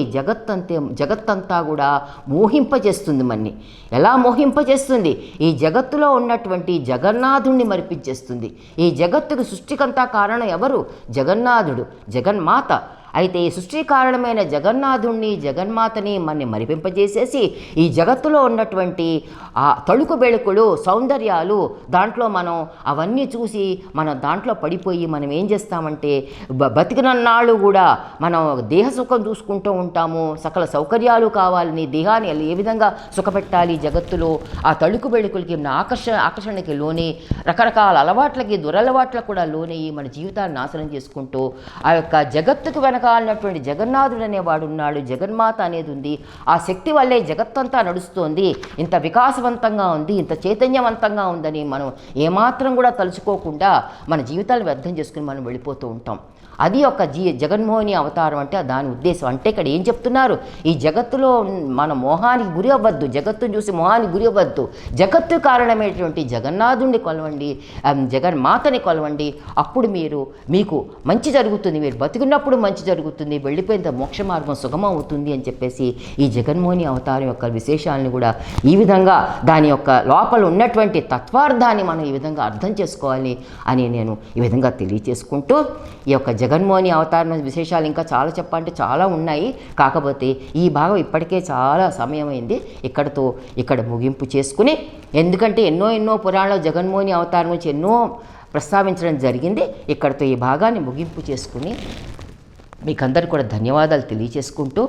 జగత్తంతా కూడా మోహింపజేస్తుంది. మన్ని ఎలా మోహింపజేస్తుంది? ఈ జగత్తులో ఉన్నటువంటి జగన్నాథుణ్ణి మరిపించేస్తుంది. ఈ జగత్తుకు సృష్టికంతా కారణం ఎవరు? జగన్నాథుడు, జగన్మాత. అయితే ఈ సృష్టి కారణమైన జగన్నాథుణ్ణి, జగన్మాతని మనని మరిపింపజేసేసి ఈ జగత్తులో ఉన్నటువంటి ఆ తళుకు బెళుకులు, సౌందర్యాలు, దాంట్లో మనం అవన్నీ చూసి మనం దాంట్లో పడిపోయి మనం ఏం చేస్తామంటే బతికినన్నాళ్ళు కూడా మనం దేహ సుఖం చూసుకుంటూ ఉంటాము. సకల సౌకర్యాలు కావాలని దేహాన్ని ఏ విధంగా సుఖపెట్టాలి జగత్తులో, ఆ తళుకు బెళుకులకి ఆకర్షణకి లోని రకరకాల అలవాట్లకి, దురలవాట్లకు కూడా లోనయ్యి మన జీవితాన్ని నాశనం చేసుకుంటూ ఆ యొక్క జగత్తుకు వెనకాలన్నటువంటి జగన్నాథుడు అనేవాడు ఉన్నాడు, జగన్మాత అనేది ఉంది. ఆ శక్తి వల్లే జగత్తంతా నడుస్తోంది, ఇంత వికాసవంతంగా ఉంది, ఇంత చైతన్యవంతంగా ఉందని మనం ఏమాత్రం కూడా తలుచుకోకుండా మన జీవితాలు వ్యర్థం చేసుకుని మనం వెళ్ళిపోతూ ఉంటాం. అది ఒక జగన్మోహిని అవతారం అంటే దాని ఉద్దేశం. అంటే ఇక్కడ ఏం చెప్తున్నారు? ఈ జగత్తులో మన మోహానికి గురి అవ్వద్దు, జగత్తును చూసి మోహానికి గురి అవ్వద్దు. జగత్తు కారణమైనటువంటి జగన్నాథుడిని కొలవండి, జగన్మాతని కొలవండి. అప్పుడు మీకు మంచి జరుగుతుంది, మీరు బతికున్నప్పుడు మంచి జరుగుతుంది, వెళ్ళిపోయిన మోక్ష మార్గం సుగమం అవుతుంది అని చెప్పేసి ఈ జగన్మోహిని అవతారం యొక్క విశేషాలను కూడా ఈ విధంగా దాని యొక్క లోపల ఉన్నటువంటి తత్వార్థాన్ని మనం ఈ విధంగా అర్థం చేసుకోవాలి అని నేను ఈ విధంగా తెలియచేసుకుంటూ ఈ యొక్క జగన్మోహిని అవతారం విశేషాలు ఇంకా చాలా చెప్పాలంటే చాలా ఉన్నాయి. కాకపోతే ఈ భాగం ఇప్పటికే చాలా సమయం అయింది, ఇక్కడ ముగింపు చేసుకుని, ఎందుకంటే ఎన్నో పురాణాలు జగన్మోహిని అవతారం నుంచి ఎన్నో ప్రస్తావించడం జరిగింది. ఇక్కడితో ఈ భాగాన్ని ముగింపు చేసుకుని మీకందరికీ కూడా ధన్యవాదాలు తెలియచేసుకుంటూ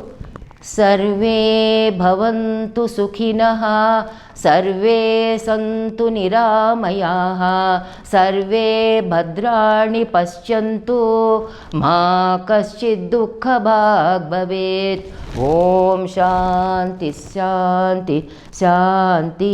సర్వే భవంతు సుఖినః, సర్వే సంతు నిరామయాః, సర్వే భద్రాణి పశ్యంతు, మా కశ్చిద్ దుఃఖభాగ్ భవేత్. ఓం శాంతి శాంతి శాంతి.